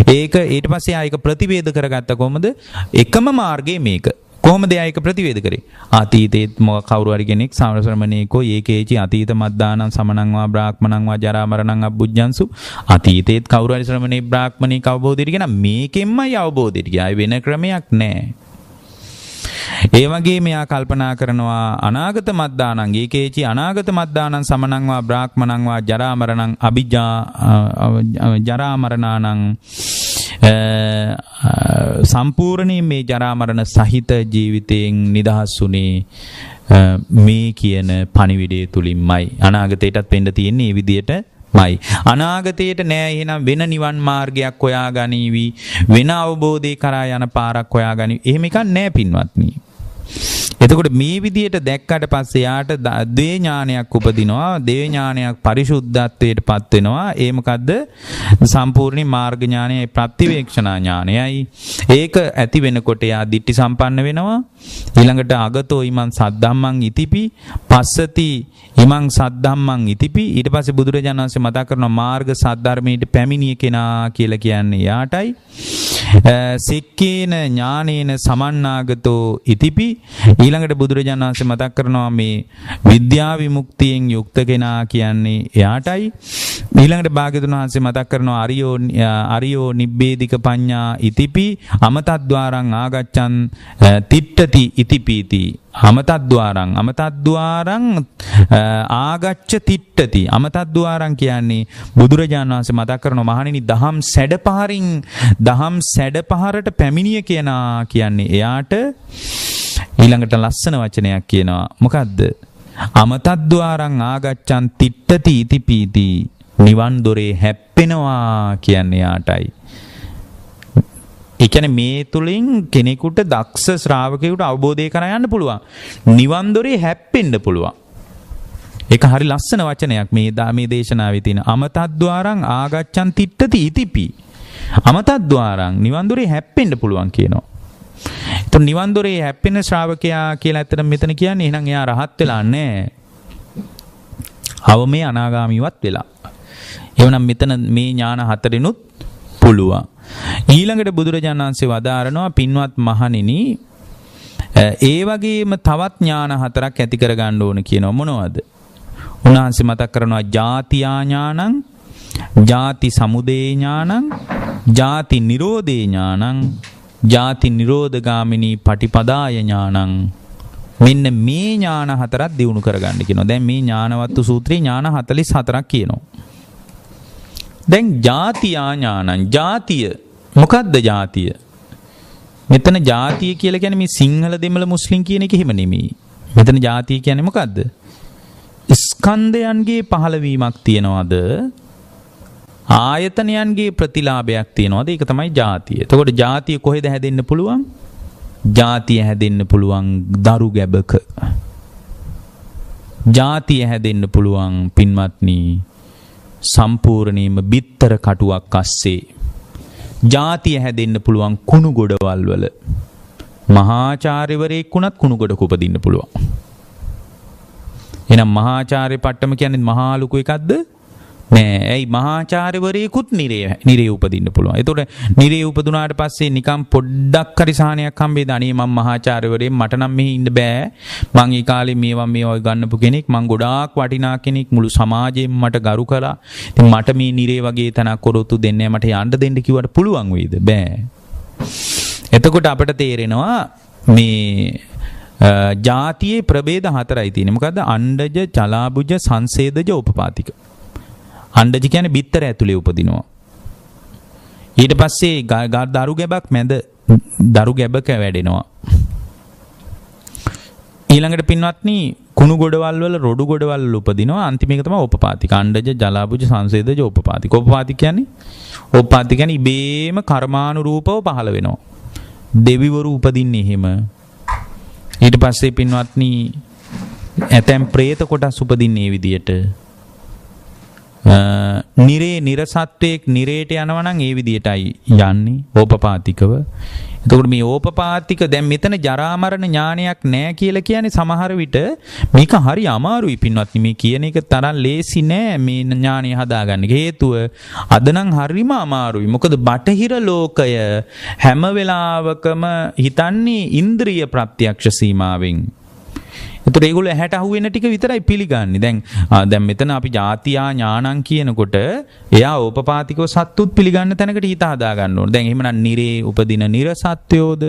Speaker 1: ඒක ඊට පස්සේ ආයක ප්‍රතිවේද කරගත්ත කොහොමද? එකම මාර්ගය මේක. කොහොමද ආයක ප්‍රතිවේද කරේ? අතීතේත් කවුරු හරි කෙනෙක් සාමශ්‍රමණේකෝ ඒකේචි අතීත මද්දානං සමනං වා බ්‍රාහ්මණං වා ජරා මරණං අබ්බුජ්ජන්සු. අතීතේත් කවුරු හරි ශ්‍රමණේ බ්‍රාහ්මණේක අවබෝධයට කියන මේකෙන්මයි අවබෝධයට ගියා. වෙන ක්‍රමයක් නැහැ. ඒ වගේම එයා කල්පනා කරනවා අනාගත මද්දානං ඒකේචි අනාගත මද්දානං සමනං වා බ්‍රාහ්මණං වා ජරා මරණං අභිජා ජරා මරණානං සම්පූර්ණයෙන් මේ ජරා මරණ සහිත ජීවිතයෙන් නිදහස් වුණේ මේ කියන පණිවිඩය තුලින්මයි. අනාගතයටත් වෙන්න තියෙන්නේ මේ විදියටමයි. අනාගතයට නෑ එහෙනම් වෙන නිවන් මාර්ගයක් හොයාගනීවි, වෙන අවබෝධය කරා යන පාරක් හොයාගනීවි. එහෙම එකක් නෑ පින්වත්නි. එතකොට මේ විදියට දැක්කට පස්සේ යාට ද්වේ ඥානයක් උපදිනවා, ද්වේ ඥානයක් පරිශුද්ධත්වයට පත් වෙනවා. ඒ මොකද්ද? සම්පූර්ණ මාර්ග ඥානයයි ප්‍රතිවේක්ෂණා ඥානයයි. ඒක ඇති වෙනකොට යා දිට්ඨි සම්පන්න වෙනවා. ඊළඟට අගතෝ ඉමං සද්ධම්මං ඉතිපි පස්සති ඉමං සද්ධම්මං ඉතිපි. ඊට පස්සේ බුදුරජාණන් වහන්සේ මතක් කරනවා මාර්ග සද්ධර්මයට පැමිණිය කෙනා කියලා කියන්නේ යාටයි. සික්කේන ඥානේන සමන්නාගතෝ ඉතිපි. ඊළඟට බුදුරජාණන් වහන්සේ මතක් කරනවා මේ විද්‍යා විමුක්තියෙන් යුක්ත කෙනා කියන්නේ එයාටයි. ඊළඟට භාග්‍යවතුන් වහන්සේ මතක් කරනවා අරියෝ නිබ්බේධික පඤ්ඤා ඉතිපි අමතද්්වාරං ආගච්ඡන් තිට්ඨති ඉතිපීති. අමතද්්වාරං ආගච්ඡ තිට්ඨති. අමතද්්වාරං කියන්නේ බුදුරජාණන් වහන්සේ මතක් කරනවා මහණෙනි දහම් සැඩපහරට පැමිණිය කෙනා කියන්නේ එයාට. ඊළඟට ලස්සන වචනයක් කියනවා. මොකද්ද? අමතද්්වාරං ආගච්ඡන් තිට්ඨති ඉතිපීති. නිවන් දොරේ හැප්පෙනවා කියන්නේ යාටයි. ඒ කියන්නේ මේ තුලින් කෙනෙකුට දක්ෂ ශ්‍රාවකයෙකුට අවබෝධය කරා යන්න පුළුවන්. නිවන් දොරේ හැප්පෙන්න පුළුවන්. ඒක හරි ලස්සන වචනයක් මේ දේශනාවේ තියෙන. අමතද්්වාරං ආගච්ඡන් තිට්ඨති ඉතිපි. අමතද්්වාරං නිවන් දොරේ හැප්පෙන්න පුළුවන් කියනවා. එතකොට නිවන් දොරේ හැප්පෙන ශ්‍රාවකයා කියලා ඇත්තට මෙතන කියන්නේ එහෙනම් එයා රහත් වෙලා නැහැ. අවමේ අනාගාමීවත් වෙලා. එවනම් මෙතන මේ ඥාන හතරිනුත් පුළුවන්. ඊළඟට බුදුරජාණන් වහන්සේ වදාරනවා පින්වත් මහණෙනි ඒ වගේම තවත් ඥාන හතරක් ඇති කරගන්න ඕන කියනවා. මොනවද? උන්වහන්සේ මතක් කරනවා ජාතියා ඥානං, ජාති සමුදය ඥානං, ජාති නිරෝධේ ඥානං, ජාති නිරෝධගාමිනී පටිපදාය ඥානං. මෙන්න මේ ඥාන හතරක් දිනු කරගන්න කියනවා. දැන් මේ ඥානවත්තු සූත්‍රයේ ඥාන 44ක් කියනවා. දැන් ජාතියා ඥානං. ජාතිය මොකද්ද ජාතිය? මෙතන ජාතිය කියලා කියන්නේ මේ සිංහල දෙමළ මුස්ලිම් කියන එක හිම නෙමෙයි. මෙතන ජාතිය කියන්නේ මොකද්ද? ස්කන්ධයන්ගේ පහළවීමක් තියනවාද? ආයතනයන්ගේ ප්‍රතිලාභයක් තියනවාද? ඒක තමයි ජාතිය. එතකොට ජාතිය කොහෙද හැදෙන්න පුළුවන්? ජාතිය හැදෙන්න පුළුවන් දරු ගැබක. ජාතිය හැදෙන්න පුළුවන් පින්වත්නි සම්පූර්ණයෙන්ම බිත්තර කටුවක් අස්සේ. ජාතිය හැදෙන්න පුළුවන් කුණු ගොඩවල් වල. මහාචාර්යවරයෙක් වුණත් කුණු ගොඩක උපදින්න පුළුවන්. එහෙනම් මහාචාර්ය පට්ටම කියන්නේ මහා ලොකු එකක්ද? නෑ. ඇයි මහාචාර්යවරයෙකුත් නිරේ උපදින්න පුළුවන්. ඒතකොට නිරේ උපදුනාට පස්සේ නිකන් පොඩ්ඩක් හරි සහනයක් හම්බෙයිද? අනේ මම මහාචාර්යවරයෙක් මට නම් මෙහි ඉන්න බෑ. මං ඒ කාලේ මේවා ගන්නපු කෙනෙක්. මං ගොඩාක් වටිනා කෙනෙක්. මුළු සමාජයෙන් මට ගරු කළා. ඉතින් මට මේ නිරේ වගේ තැනක් කොරොත්තු දෙන්නේ මට යන්න දෙන්න කිව්වට පුළුවන් වෙයිද? බෑ. එතකොට අපිට තේරෙනවා මේ ජාතියේ ප්‍රභේද හතරයි තියෙන්නේ. මොකද්ද? අණ්ඩජ, චලාබුජ, සංසේදජ, උපපාතික. අණ්ඩජ කියන්නේ බිත්තර ඇතුලේ උපදිනවා. ඊට පස්සේ දරු ගැබක් මැද දරු ගැබක වැඩෙනවා. ඊළඟට පින්වත්නි කුණු ගොඩවල් වල රොඩු ගොඩවල් වල උපදිනවා. අන්තිම එක තමයි උපපාතික. අණ්ඩජ, ජලාබුජ, සංසේදජ, උපපාතික. උපපාතික කියන්නේ ඉබේම කර්මානුරූපව පහළ වෙනවා. දෙවිවරු උපදින්නේ එහෙම. ඊට පස්සේ පින්වත්නි ඇතැම් പ്രേත කොටස් උපදින්නේ මේ විදියට. නිරසත්වයක් නිරේට යනවා නම් ඒ විදියටයි යන්නේ ඕපපාතිකව. එතකොට මේ ඕපපාතික දැන් මෙතන ජරා මරණ ඥානයක් නැහැ කියලා කියන්නේ සමහර විට මේක හරි අමාරුයි පින්වත්නි. මේ කියන එක තරම් ලේසි නෑ මේ ඥානය හදාගන්න. හේතුව අද නම් හරිම අමාරුයි. මොකද බටහිර ලෝකය හැම වෙලාවකම හිතන්නේ ඉන්ද්‍රිය ප්‍රත්‍යක්ෂ සීමාවෙන්. එතකොට ඒගොල්ලෝ ඇහැට අහුවෙන ටික විතරයි පිළිගන්නේ. දැන් මෙතන අපි ජාතියා ඥානං කියනකොට එයා ඕපපාතිකව සත්තුත් පිළිගන්න තැනකට හිත හදා ගන්න ඕනේ. දැන් එහෙමනම් නිරේ උපදින නිරසත්වයෝද?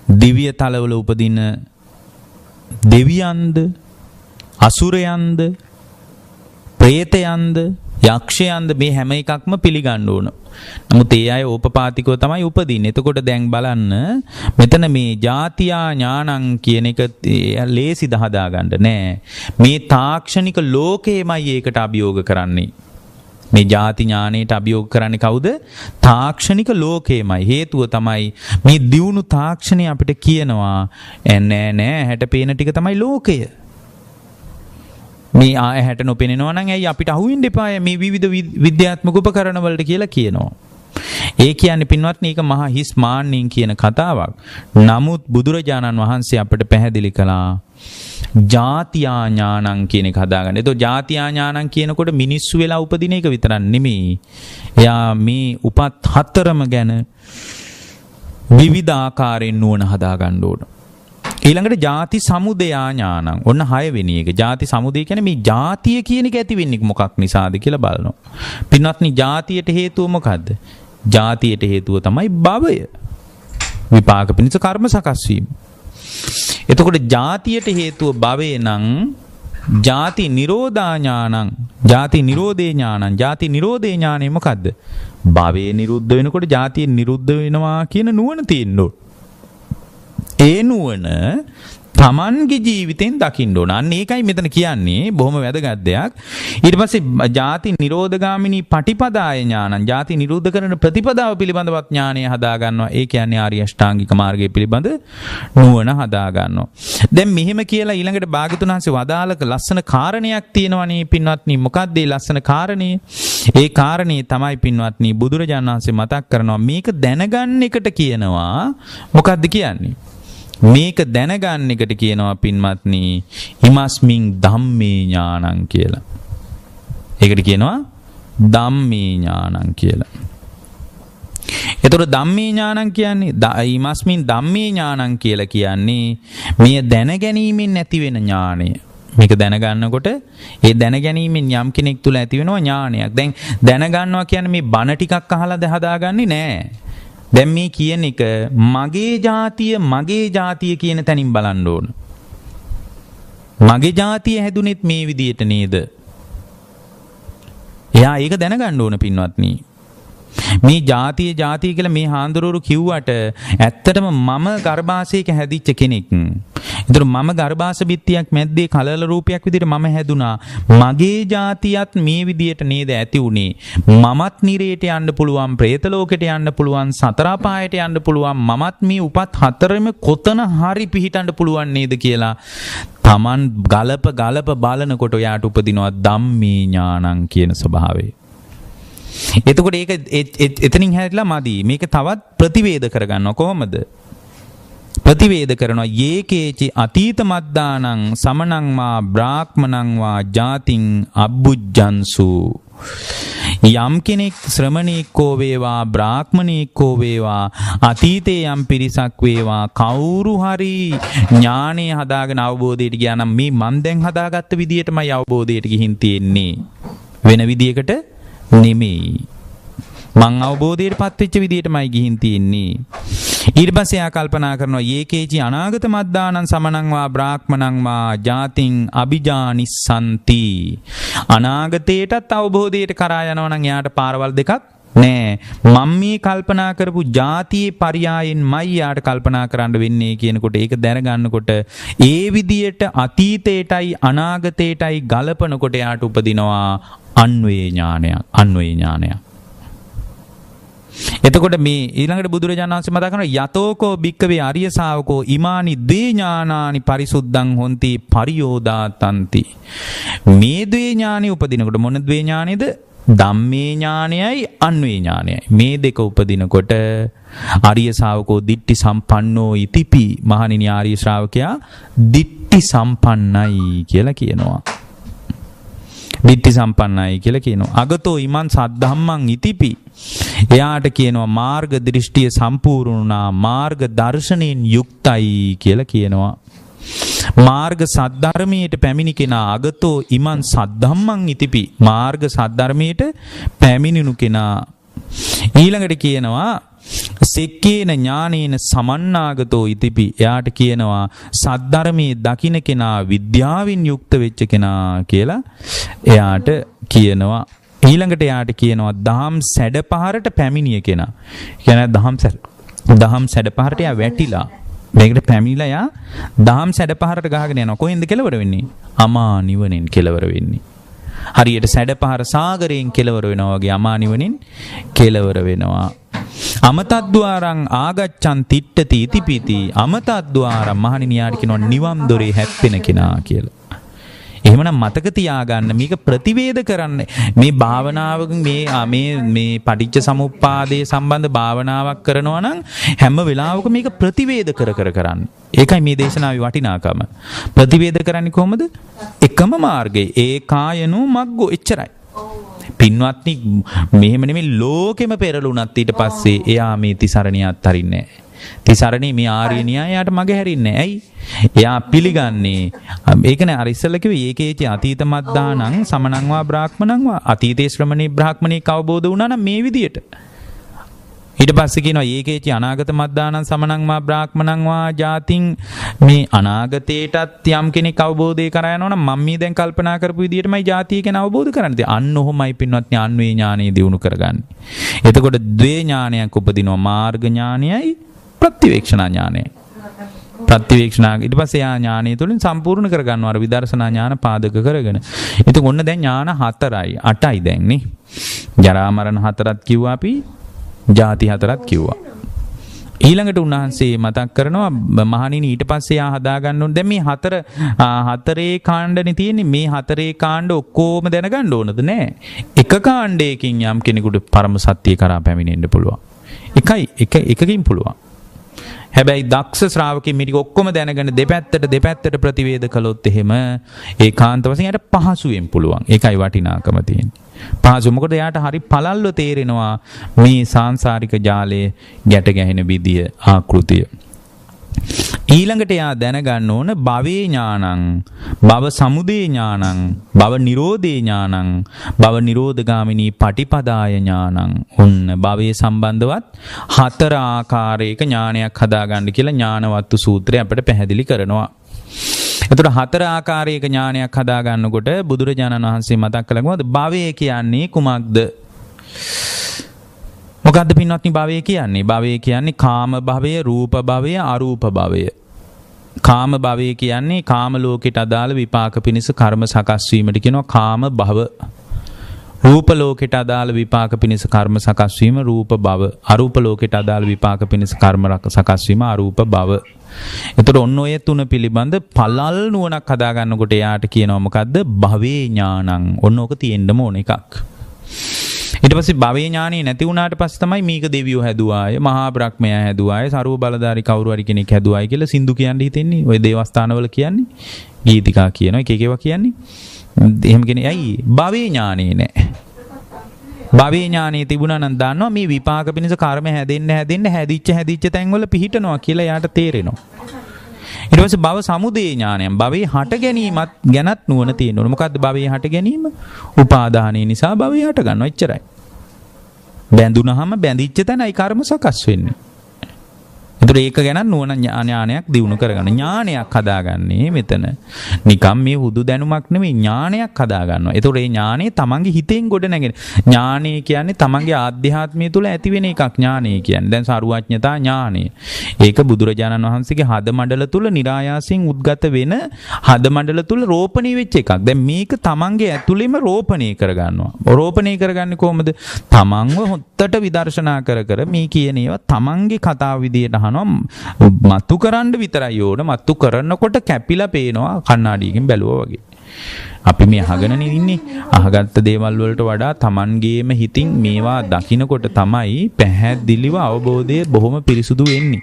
Speaker 1: දිව්‍ය තලවල උපදින දෙවියන්ද, අසුරයන්ද, ප්‍රේතයන්ද, යක්ෂයන්ද මේ හැම එකක්ම පිළිගන්න ඕන. නමුත් ඒ අය ඕපපාතිකව තමයි උපදින්නේ. එතකොට දැන් බලන්න මෙතන මේ ජාතියා ඥානං කියන එක ලේසිද හදාගන්න නෑ. මේ තාක්ෂණික ලෝකෙමයි ඒකට අභියෝග කරන්නේ. මේ ಜಾති ඥාණයට අභියෝග කරන්නේ කවුද? තාක්ෂණික ලෝකෙමයි. හේතුව තමයි මේ දියුණු තාක්ෂණය අපිට කියනවා නෑ හැට පේන ටික තමයි ලෝකය. මේ හැට නොපෙනෙනවා නම් ඇයි අපිට අහුවෙන්න එපා මේ විවිධ විද්‍යාත්මක උපකරණ වලට කියලා කියනවා. ඒ කියන්නේ පින්වත්නි ඒක මහා හිස් මාන්නින් කියන කතාවක්. නමුත් බුදුරජාණන් වහන්සේ අපිට පැහැදිලි කළා ජාතියා ඥානං කියන එක හදාගන්න. ඒතකොට ජාතියා ඥානං කියනකොට මිනිස්සු වෙලා උපදින එක විතරක් නෙමෙයි. එයා මේ උපත් හතරම ගැන විවිධ ආකාරයෙන් නුවණ හදාගන්න ඕන. ඊළඟට ಜಾති සමුදයා ඥානං. ඔන්න 6 වෙනි එක. ಜಾති සමුදය කියන්නේ මේ ಜಾතිය කියන එක ඇති වෙන්නේ මොකක් නිසාද කියලා බලනවා. පින්වත්නි ಜಾතියට හේතුව මොකද්ද? ಜಾතියට හේතුව තමයි භවය. විපාක පිණිස කර්ම සකස් වීම. එතකොට ಜಾතියට හේතුව භවය නම් ಜಾති නිරෝධා ඥානං, ಜಾති නිරෝධේ ඥානං. ಜಾති නිරෝධේ ඥානෙ මොකද්ද? භවය නිරුද්ධ වෙනකොට ಜಾතිය නිරුද්ධ වෙනවා කියන නුවණ තියෙන්න ඕන. ඒ නුවණ තමන්ගේ ජීවිතෙන් දකින්න ඕන. අන්න ඒකයි මෙතන කියන්නේ බොහොම වැදගත් දෙයක්. ඊට පස්සේ ಜಾති නිරෝධගාමිනී පටිපදාය ඥානං. ಜಾති නිරෝධ කරන ප්‍රතිපදාව පිළිබඳවත් ඥානය හදා ගන්නවා. ඒ කියන්නේ ආර්ය අෂ්ටාංගික මාර්ගය පිළිබඳ නුවණ හදා ගන්නවා. දැන් මෙහෙම කියලා ඊළඟට භාග්‍යතුන් වහන්සේ වදාළක ලස්සන කාරණයක් තියෙනවනේ පින්වත්නි. මොකක්ද ඒ ලස්සන කාරණේ? ඒ කාරණේ තමයි පින්වත්නි බුදුරජාණන් වහන්සේ මතක් කරනවා මේක දැනගන්න එකට කියනවා. මොකක්ද කියන්නේ? මේක දැනගන්න එකට කියනවා පින්වත්නි ඉමස්මින් ධම්මේ ඥානං කියලා. ඒකට කියනවා ධම්මේ ඥානං කියලා. එතකොට ධම්මේ ඥානං කියන්නේ ඉමස්මින් ධම්මේ ඥානං කියලා කියන්නේ මේ දැනගැනීමෙන් ඇති වෙන ඥානය. මේක දැනගන්නකොට ඒ දැනගැනීමෙන් යම් කෙනෙක් තුල ඇති වෙනවා ඥානයක්. දැන් දැනගන්නවා කියන්නේ මේ බණ ටිකක් අහලාද හදාගන්නේ නෑ. දැන් මේ කියන එක මගේ ජාතිය කියන තැනින් බලන්න ඕන. මගේ ජාතිය හැදුනෙත් මේ විදියට නේද? එයා ඒක දැනගන්න ඕන පින්වත්නි. මේ ජාතිය කියලා මේ හාන්දරෝරු කිව්වට ඇත්තටම මම ගර්භාෂයක හැදිච්ච කෙනෙක්. ඒතර මම ගර්භාෂ බිත්තියක් මැද්දේ කලල රූපයක් විදිහට මම හැදුනා. මගේ ජාතියත් මේ විදියට නේද ඇති උනේ. මමත් නිරේට යන්න පුළුවන්, പ്രേත ලෝකෙට යන්න පුළුවන්, සතර පායට යන්න පුළුවන්. මමත් මේ උපත් හතරෙම කොතන හරි පිහිටන්න පුළුවන් නේද කියලා Taman ගලප බලනකොට යාට උපදිනවා ධම්මේ ඥානං කියන ස්වභාවය. එතකොට ඒක එතනින් හැදලා මදි. මේක තවත් ප්‍රතිවේද කරගන්නවා. කොහොමද? ප්‍රතිවේද කරනවා යේකේචි අතීත මද්දානං සමනං වා බ්‍රාහ්මණං වා ජාතින් අබ්බුජ්ජන්සු. යම් කෙනෙක් ශ්‍රමණේකෝ වේවා බ්‍රාහ්මණේකෝ වේවා අතීතේ යම් පිරිසක් වේවා කවුරු හරි ඥානෙ හදාගෙන අවබෝධයට ගියා නම් මේ මන් දැන් හදාගත්ත විදියටමයි අවබෝධයට ගිහින් තියෙන්නේ. වෙන විදියකට නෙමෙයි. මං අවබෝධයට පත්වෙච්ච විදියටමයි ගිහින් තියෙන්නේ. ඊට පස්සේ ආ කල්පනා කරනවා යේකේචි අනාගත මද්දානං සමනං වා බ්‍රාහ්මණං වා ජාතින් අභිජානිස්සanti. අනාගතයටත් අවබෝධයට කරා යනවා නම් යාට පාරවල් දෙකක් නෑ. මම මේ කල්පනා කරපු ජාතියේ පරියායෙන්මයි යාට කල්පනා කරන්න වෙන්නේ කියනකොට ඒක දැනගන්නකොට ඒ විදියට අතීතයටයි අනාගතයටයි ගලපනකොට යාට උපදිනවා අන්වේ ඥානයක්. එතකොට මේ ඊළඟට බුදුරජාණන් වහන්සේ මතක් කරනවා යතෝකෝ භික්කවේ ආර්ය ශාවකෝ ඉමානි ද්වේ ඥානානි පරිසුද්ධං හොಂತಿ පරියෝදාතಂತಿ. මේ ද්වේ ඥානෙ උපදිනකොට මොන ද්වේ ඥානෙද? ධම්මේ ඥානයයි අන්වේ ඥානයයි. මේ දෙක උපදිනකොට ආර්ය ශාවකෝ දිට්ඨි සම්පන්නෝ ඉතිපි. මහණෙනි ආර්ය ශ්‍රාවකයා දිට්ඨි සම්පන්නයි කියලා කියනවා. දිට්ඨි සම්පන්නයි කියලා කියනවා. අගතෝ ඉමන් සද්ධම්මං ඉතිපි. එයාට කියනවා මාර්ග දෘෂ්ටිය සම්පූර්ණ වුණා, මාර්ග දර්ශනයෙන් යුක්තයි කියලා කියනවා. මාර්ග සද්ධර්මයට පැමිණි කෙනා අගතෝ ඉමන් සද්ධම්මං ඉතිපි. මාර්ග සද්ධර්මයට පැමිණිනු කෙනා. ඊළඟට කියනවා සෙක්කේන ඥානේන සමන්නාගතෝ ඉතිපි. එයාට කියනවා සද්ධර්මයේ දකින්න කෙනා විද්‍යාවෙන් යුක්ත වෙච්ච කෙනා කියලා එයාට කියනවා. ඊළඟට එයාට කියනවා දහම් සැඩපහරට පැමිණිය කෙනා. කියන්නේ දහම් සැඩපහරට එයා වැටිලා මේකට පැමිණිලා යා දහම් සැඩපහරට ගහගෙන යනවා. කොහෙන්ද කෙලවර වෙන්නේ? අමා නිවනෙන් කෙලවර වෙන්නේ. හරියට සැඩපහර සාගරයෙන් කෙලවර වෙනවා වගේ අමා නිවනෙන් කෙලවර වෙනවා. අමතද්්වාරං ආගච්ඡන් තිට්ඨති ඉතිපිති. අමතද්්වාරං මහණෙනි යාට කියනවා නිවන් දොරේ හැප්පෙන කෙනා කියලා. එහෙමනම් මතක තියාගන්න මේක ප්‍රතිවේද කරන්න. මේ භාවනාවකින් මේ පටිච්ච සමුප්පාදයේ සම්බන්ධ භාවනාවක් කරනවා නම් හැම වෙලාවකම මේක ප්‍රතිවේද කරන්න. ඒකයි මේ දේශනාවේ වටිනාකම. ප්‍රතිවේද කරන්නේ කොහොමද? එකම මාර්ගය. ඒකායනෝ මග්ගෝ එච්චරයි. පින්වත්නි මෙහෙම නෙමෙයි ලෝකෙම පෙරළුණත් ඊට පස්සේ එයා මේ තිසරණිය අත්හරින්නේ නැහැ. තිසරණේ මේ ආර්ය න්‍යායයට මග හැරින්නේ ඇයි? එයා පිළිගන්නේ ඒකනේ අර ඉස්සෙල්ලා කිව්වේ ඒකේච අතීත මද්දානං සමනං වා බ්‍රාහ්මණං වා අතීතේ ශ්‍රමණේ බ්‍රාහ්මණේක අවබෝධ වුණා නම් මේ විදියට. ඊට පස්සේ කියනවා ඒකේච අනාගත මද්දානං සමනං වා බ්‍රාහ්මණං වා ජාතින් මේ අනාගතේටත් යම් කෙනෙක් අවබෝධය කරා යනවා නම් මම මේ දැන් කල්පනා කරපු විදියටමයි ජාතිය කියන අවබෝධ කරන්නේ. අන්න ඔහොමයි පින්වත්නි අන්වේ ඥානෙ දිනු කරගන්නේ. එතකොට ද්වේ ඥානයක් උපදිනවා. මාර්ග ඥානයයි ප්‍රතිවේක්ෂණා ඥානය. ප්‍රතිවේක්ෂණා ඊට පස්සේ ආ ඥානය තුළින් සම්පූර්ණ කරගන්නවා අර විදර්ශනා ඥාන පාදක කරගෙන. ඉතින් ඔන්න දැන් ඥාන 4යි 8යි දැන් නේ. ජරා මරණ 4ක් කිව්වා අපි. ජාති 4ක් කිව්වා. ඊළඟට උන්වහන්සේ මතක් කරනවා මහණෙනි ඊට පස්සේ ආ හදා ගන්න ඕනේ. දැන් මේ හතරේ කාණ්ඩනේ තියෙන්නේ. මේ හතරේ කාණ්ඩ ඔක්කොම දැනගන්න ඕනද නෑ. එක කාණ්ඩයකින් යම් කෙනෙකුට පරම සත්‍ය කරා පැමිණෙන්න පුළුවන්. එකකින් පුළුවන්. හැබැයි දක්ෂ ශ්‍රාවකෙන් මේක ඔක්කොම දැනගෙන දෙපැත්තට ප්‍රතිවේද කළොත් එහෙම ඒකාන්ත වශයෙන් යට පහසුවෙන් පුළුවන්. ඒකයි වටිනාකම තියෙන්නේ. පහසු මොකද එයාට හරි පළල්ව තේරෙනවා මේ සාංශාරික ජාලයේ ගැට ගැහෙන විදිය ආකෘතිය. ඊළඟට එයා දැනගන්න ඕන භවේ ඥානං, භව සමුදය ඥානං, භව නිරෝධේ ඥානං, භව නිරෝධගාමිනී පටිපදාය ඥානං. ඔන්න භවයේ සම්බන්ධවත් 4 ආකාරයක ඥානයක් හදාගන්න කියලා ඥානවත්තු සූත්‍රය අපිට පැහැදිලි කරනවා. එතකොට 4 ආකාරයක ඥානයක් හදාගන්නකොට බුදුරජාණන් වහන්සේ මතක් කළා කොහොමද භවය කියන්නේ කුමක්ද? මොකද්ද පින්වත්නි භවය කියන්නේ? භවය කියන්නේ කාම භවය, රූප භවය, අරූප භවය. කාම භවය කියන්නේ කාම ලෝකයට අදාළ විපාක පිණිස කර්ම සකස් වීමට කියනවා කාම භව. රූප ලෝකයට අදාළ විපාක පිණිස කර්ම සකස් වීම රූප භව. අරූප ලෝකයට අදාළ විපාක පිණිස කර්ම සකස් වීම අරූප භව. එතකොට ඔන්න ඔය තුන පිළිබඳ පළල් නුවණක් හදාගන්නකොට එයාට කියනවා මොකද්ද? භවේ ඥානං. ඔන්න ඕක තියෙන්නම ඕන එකක්. ඊට පස්සේ භවේ ඥානෙ නැති වුණාට පස්සේ තමයි මේක දෙවියෝ හැදුවාය, මහා බ්‍රහ්මයා හැදුවාය, සරුව බලධාරි කවුරු හරි කෙනෙක් හැදුවායි කියලා සින්දු කියන්න හිතෙන්නේ. ඔය දේවස්ථානවල කියන්නේ, ගීතිකා කියනවා, එක ඒවා කියන්නේ. එහෙම කියන්නේ ඇයි? භවේ ඥානෙ නැහැ. භවේ ඥානෙ තිබුණා නම් දන්නවා මේ විපාක පිණිස කර්ම හැදෙන්න හැදිච්ච තැන්වල පිහිටනවා කියලා යාට තේරෙනවා. ඊට පස්සේ භව සමුදය ඥානයන් භවයේ හට ගැනීමත් ගැනත් නුවණ තියෙනවා. මොකද්ද භවයේ හට ගැනීම? උපාදානය නිසා භවයේ හට ගන්නවා. එච්චරයි. බැඳුනහම බැඳිච්ච තැනයි කර්ම සකස් වෙන්නේ. ඒතර ඒක ගැන නුවණ ඥානයක් දිනු කරගන්න. ඥානයක් හදාගන්නේ මෙතන. නිකම් මේ හුදු දැනුමක් නෙමෙයි ඥානයක් හදාගන්නවා. ඒතර මේ ඥානෙ තමන්ගේ හිතෙන් ගොඩ නැගෙන. ඥානෙ කියන්නේ තමන්ගේ ආධ්‍යාත්මය තුළ ඇති වෙන එකක් ඥානෙ කියන්නේ. දැන් සරුවඥතා ඥානෙ. ඒක බුදුරජාණන් වහන්සේගේ හද මණ්ඩල තුළ નિરાයාසයෙන් උද්ගත වෙන හද මණ්ඩල තුළ රෝපණය වෙච්ච එකක්. දැන් මේක තමන්ගේ ඇතුළෙම රෝපණය කරගන්නවා. රෝපණය කරගන්නේ කොහොමද? තමන්ව හොත්තට විදර්ශනා කර මේ කියන ඒවා තමන්ගේ කතාව විදියට මත්තු කරන්න විතරයි ඕන. මත්තු කරනකොට කැපිලා පේනවා කණ්ණාඩියකින් බැලුවා වගේ. අපි මේ අහගෙනනේ ඉන්නේ. අහගත්ත දේවල් වලට වඩා Tamanගේම හිතින් මේවා දකින්නකොට තමයි පැහැදිලිව අවබෝධය බොහොම පිරිසුදු වෙන්නේ.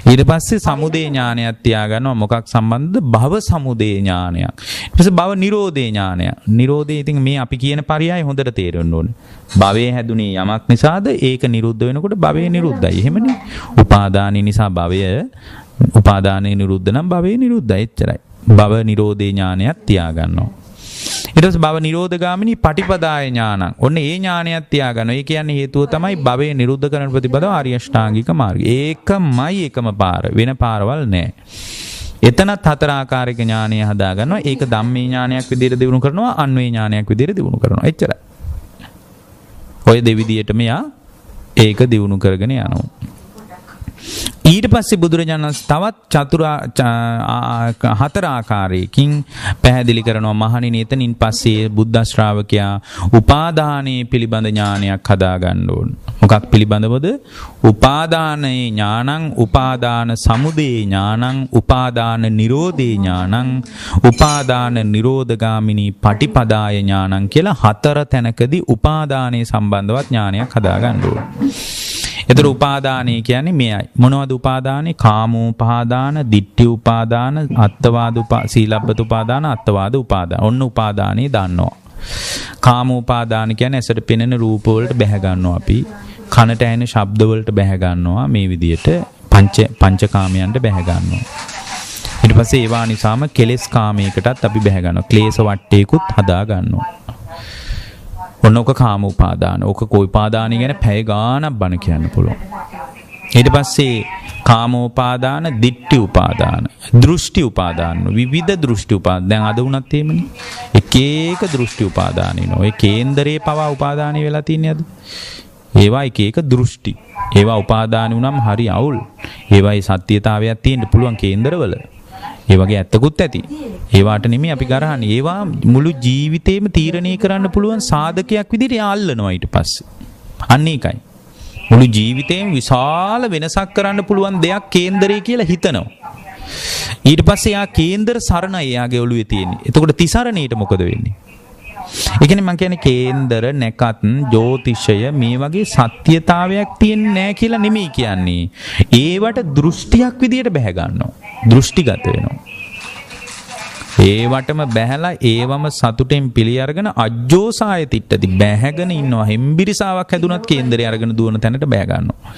Speaker 1: ඊට පස්සේ සමුදේ ඥානයක් තියාගන්නවා. මොකක් සම්බන්ධද? භව සමුදේ ඥානයක්. ඊට පස්සේ භව නිරෝධේ ඥානයක්. නිරෝධය ඉතින් මේ අපි කියන පරයය හොඳට තේරෙන්න ඕනේ. භවයේ හැදුනේ යමක් නිසාද ඒක නිරුද්ධ වෙනකොට භවය නිරුද්ධයි. එහෙමනේ. උපාදානය නිසා භවය උපාදානය නිරුද්ධ නම් භවය නිරුද්ධයි. එච්චරයි. භව නිරෝධේ ඥානයක් තියාගන්නවා. ඊට පස්සේ භව නිරෝධගාමිනී පටිපදාය ඥානං. ඔන්න ඒ ඥානයත් තියාගන්න. ඒ කියන්නේ හේතුව තමයි භවය නිරුද්ධ කරන ප්‍රතිපදාව ආර්ය අෂ්ටාංගික මාර්ගය. ඒකමයි එකම පාර. වෙන පාරවල් නැහැ. එතනත් හතර ආකාරික ඥානය හදා ගන්නවා. ඒක ධම්මේ ඥානයක් විදිහට දිනු කරනවා, අන්වේ ඥානයක් විදිහට දිනු කරනවා. එච්චරයි. ඔය දෙවිදියටම යා ඒක දිනු කරගෙන යනවා. ඊට පස්සේ බුදුරජාණන් තවත් හතර ආකාරයකින් පැහැදිලි කරනවා. මහණෙනි, එතනින් පස්සේ බුද්ධ ශ්‍රාවකයා උපාදානයේ පිළිබඳ ඥානයක් හදා ගන්න ඕන. මොකක් පිළිබඳවද? උපාදානයේ ඥානං, උපාදාන සමුදය ඥානං, උපාදාන නිරෝධේ ඥානං, උපාදාන නිරෝධගාමිනී පටිපදාය ඥානං කියලා හතර තැනකදී උපාදානයේ සම්බන්ධවත් ඥානයක් හදා ගන්න ඕන. එතකොට උපාදානය කියන්නේ මෙයයි. මොනවද උපාදානේ? කාමෝපාදාන, ditthi උපාදාන, අත්වාද සීලබ්බත උපාදාන, අත්වාද උපාදාන. ඔන්න උපාදානේ දන්නවා. කාමෝපාදාන කියන්නේ ඇසට පෙනෙන රූප වලට බැහැ ගන්නවා අපි. කනට ඇහෙන ශබ්ද වලට බැහැ ගන්නවා. මේ විදිහට පංචකාමයන්ට බැහැ ගන්නවා. ඊට පස්සේ ඒවා නිසාම කෙලෙස් කාමයකටත් අපි බැහැ ගන්නවා. ක්ලේශ වට්ටේකුත් හදා ගන්නවා. ඔන්න ඔක කාම උපාදාන. ඔක කෝ උපාදානය ගැන පැය ගාණක් බණ කියන්න පුළුවන්. ඊට පස්සේ කාමෝපාදාන, ditthi උපාදාන, දෘෂ්ටි උපාදාන, විවිධ දෘෂ්ටි උපාදාන. දැන් අද වුණත් එහෙමනේ. එක එක දෘෂ්ටි උපාදාන ඉනවා. ඒ කේන්දරේ පවා උපාදානය වෙලා තියන්නේ අද. ඒවා එක එක දෘෂ්ටි. ඒවා උපාදාන වුණාම හරි අවුල්. ඒවායි සත්‍යතාවයක් තියෙන්න පුළුවන් කේන්දරවල. ඒ වගේ ඇත්තකුත් ඇති. ඒවාට නෙමෙයි අපි ගරහන්නේ. ඒවා මුළු ජීවිතේම තීරණය කරන්න පුළුවන් සාධකයක් විදිහට යාල්ලනවා ඊට පස්සේ. අන්න ඒකයි. මුළු ජීවිතේම විශාල වෙනසක් කරන්න පුළුවන් දෙයක් කේන්දරේ කියලා හිතනවා. ඊට පස්සේ යා කේන්දර සරණයි යාගේ ඔළුවේ තියෙන්නේ. එතකොට තිසරණේට මොකද වෙන්නේ? ඒ කියන්නේ මම කියන්නේ කේන්දර, නැකත්, ජ්‍යොතිෂය මේ වගේ සත්‍යතාවයක් තියෙන්නේ නැහැ කියලා නෙමෙයි කියන්නේ. ඒවට දෘෂ්ටියක් විදියට බැහැ ගන්නවා. දෘෂ්ටිගත වෙනවා. ඒවටම බැහැලා ඒවම සතුටෙන් පිළි අරගෙන අජ්ජෝසාය තිට්ටති බැහැගෙන ඉන්නවා. හෙම්බිරිසාවක් හැදුනත් කේන්දරේ අරගෙන දුවන තැනට බැහැ ගන්නවා.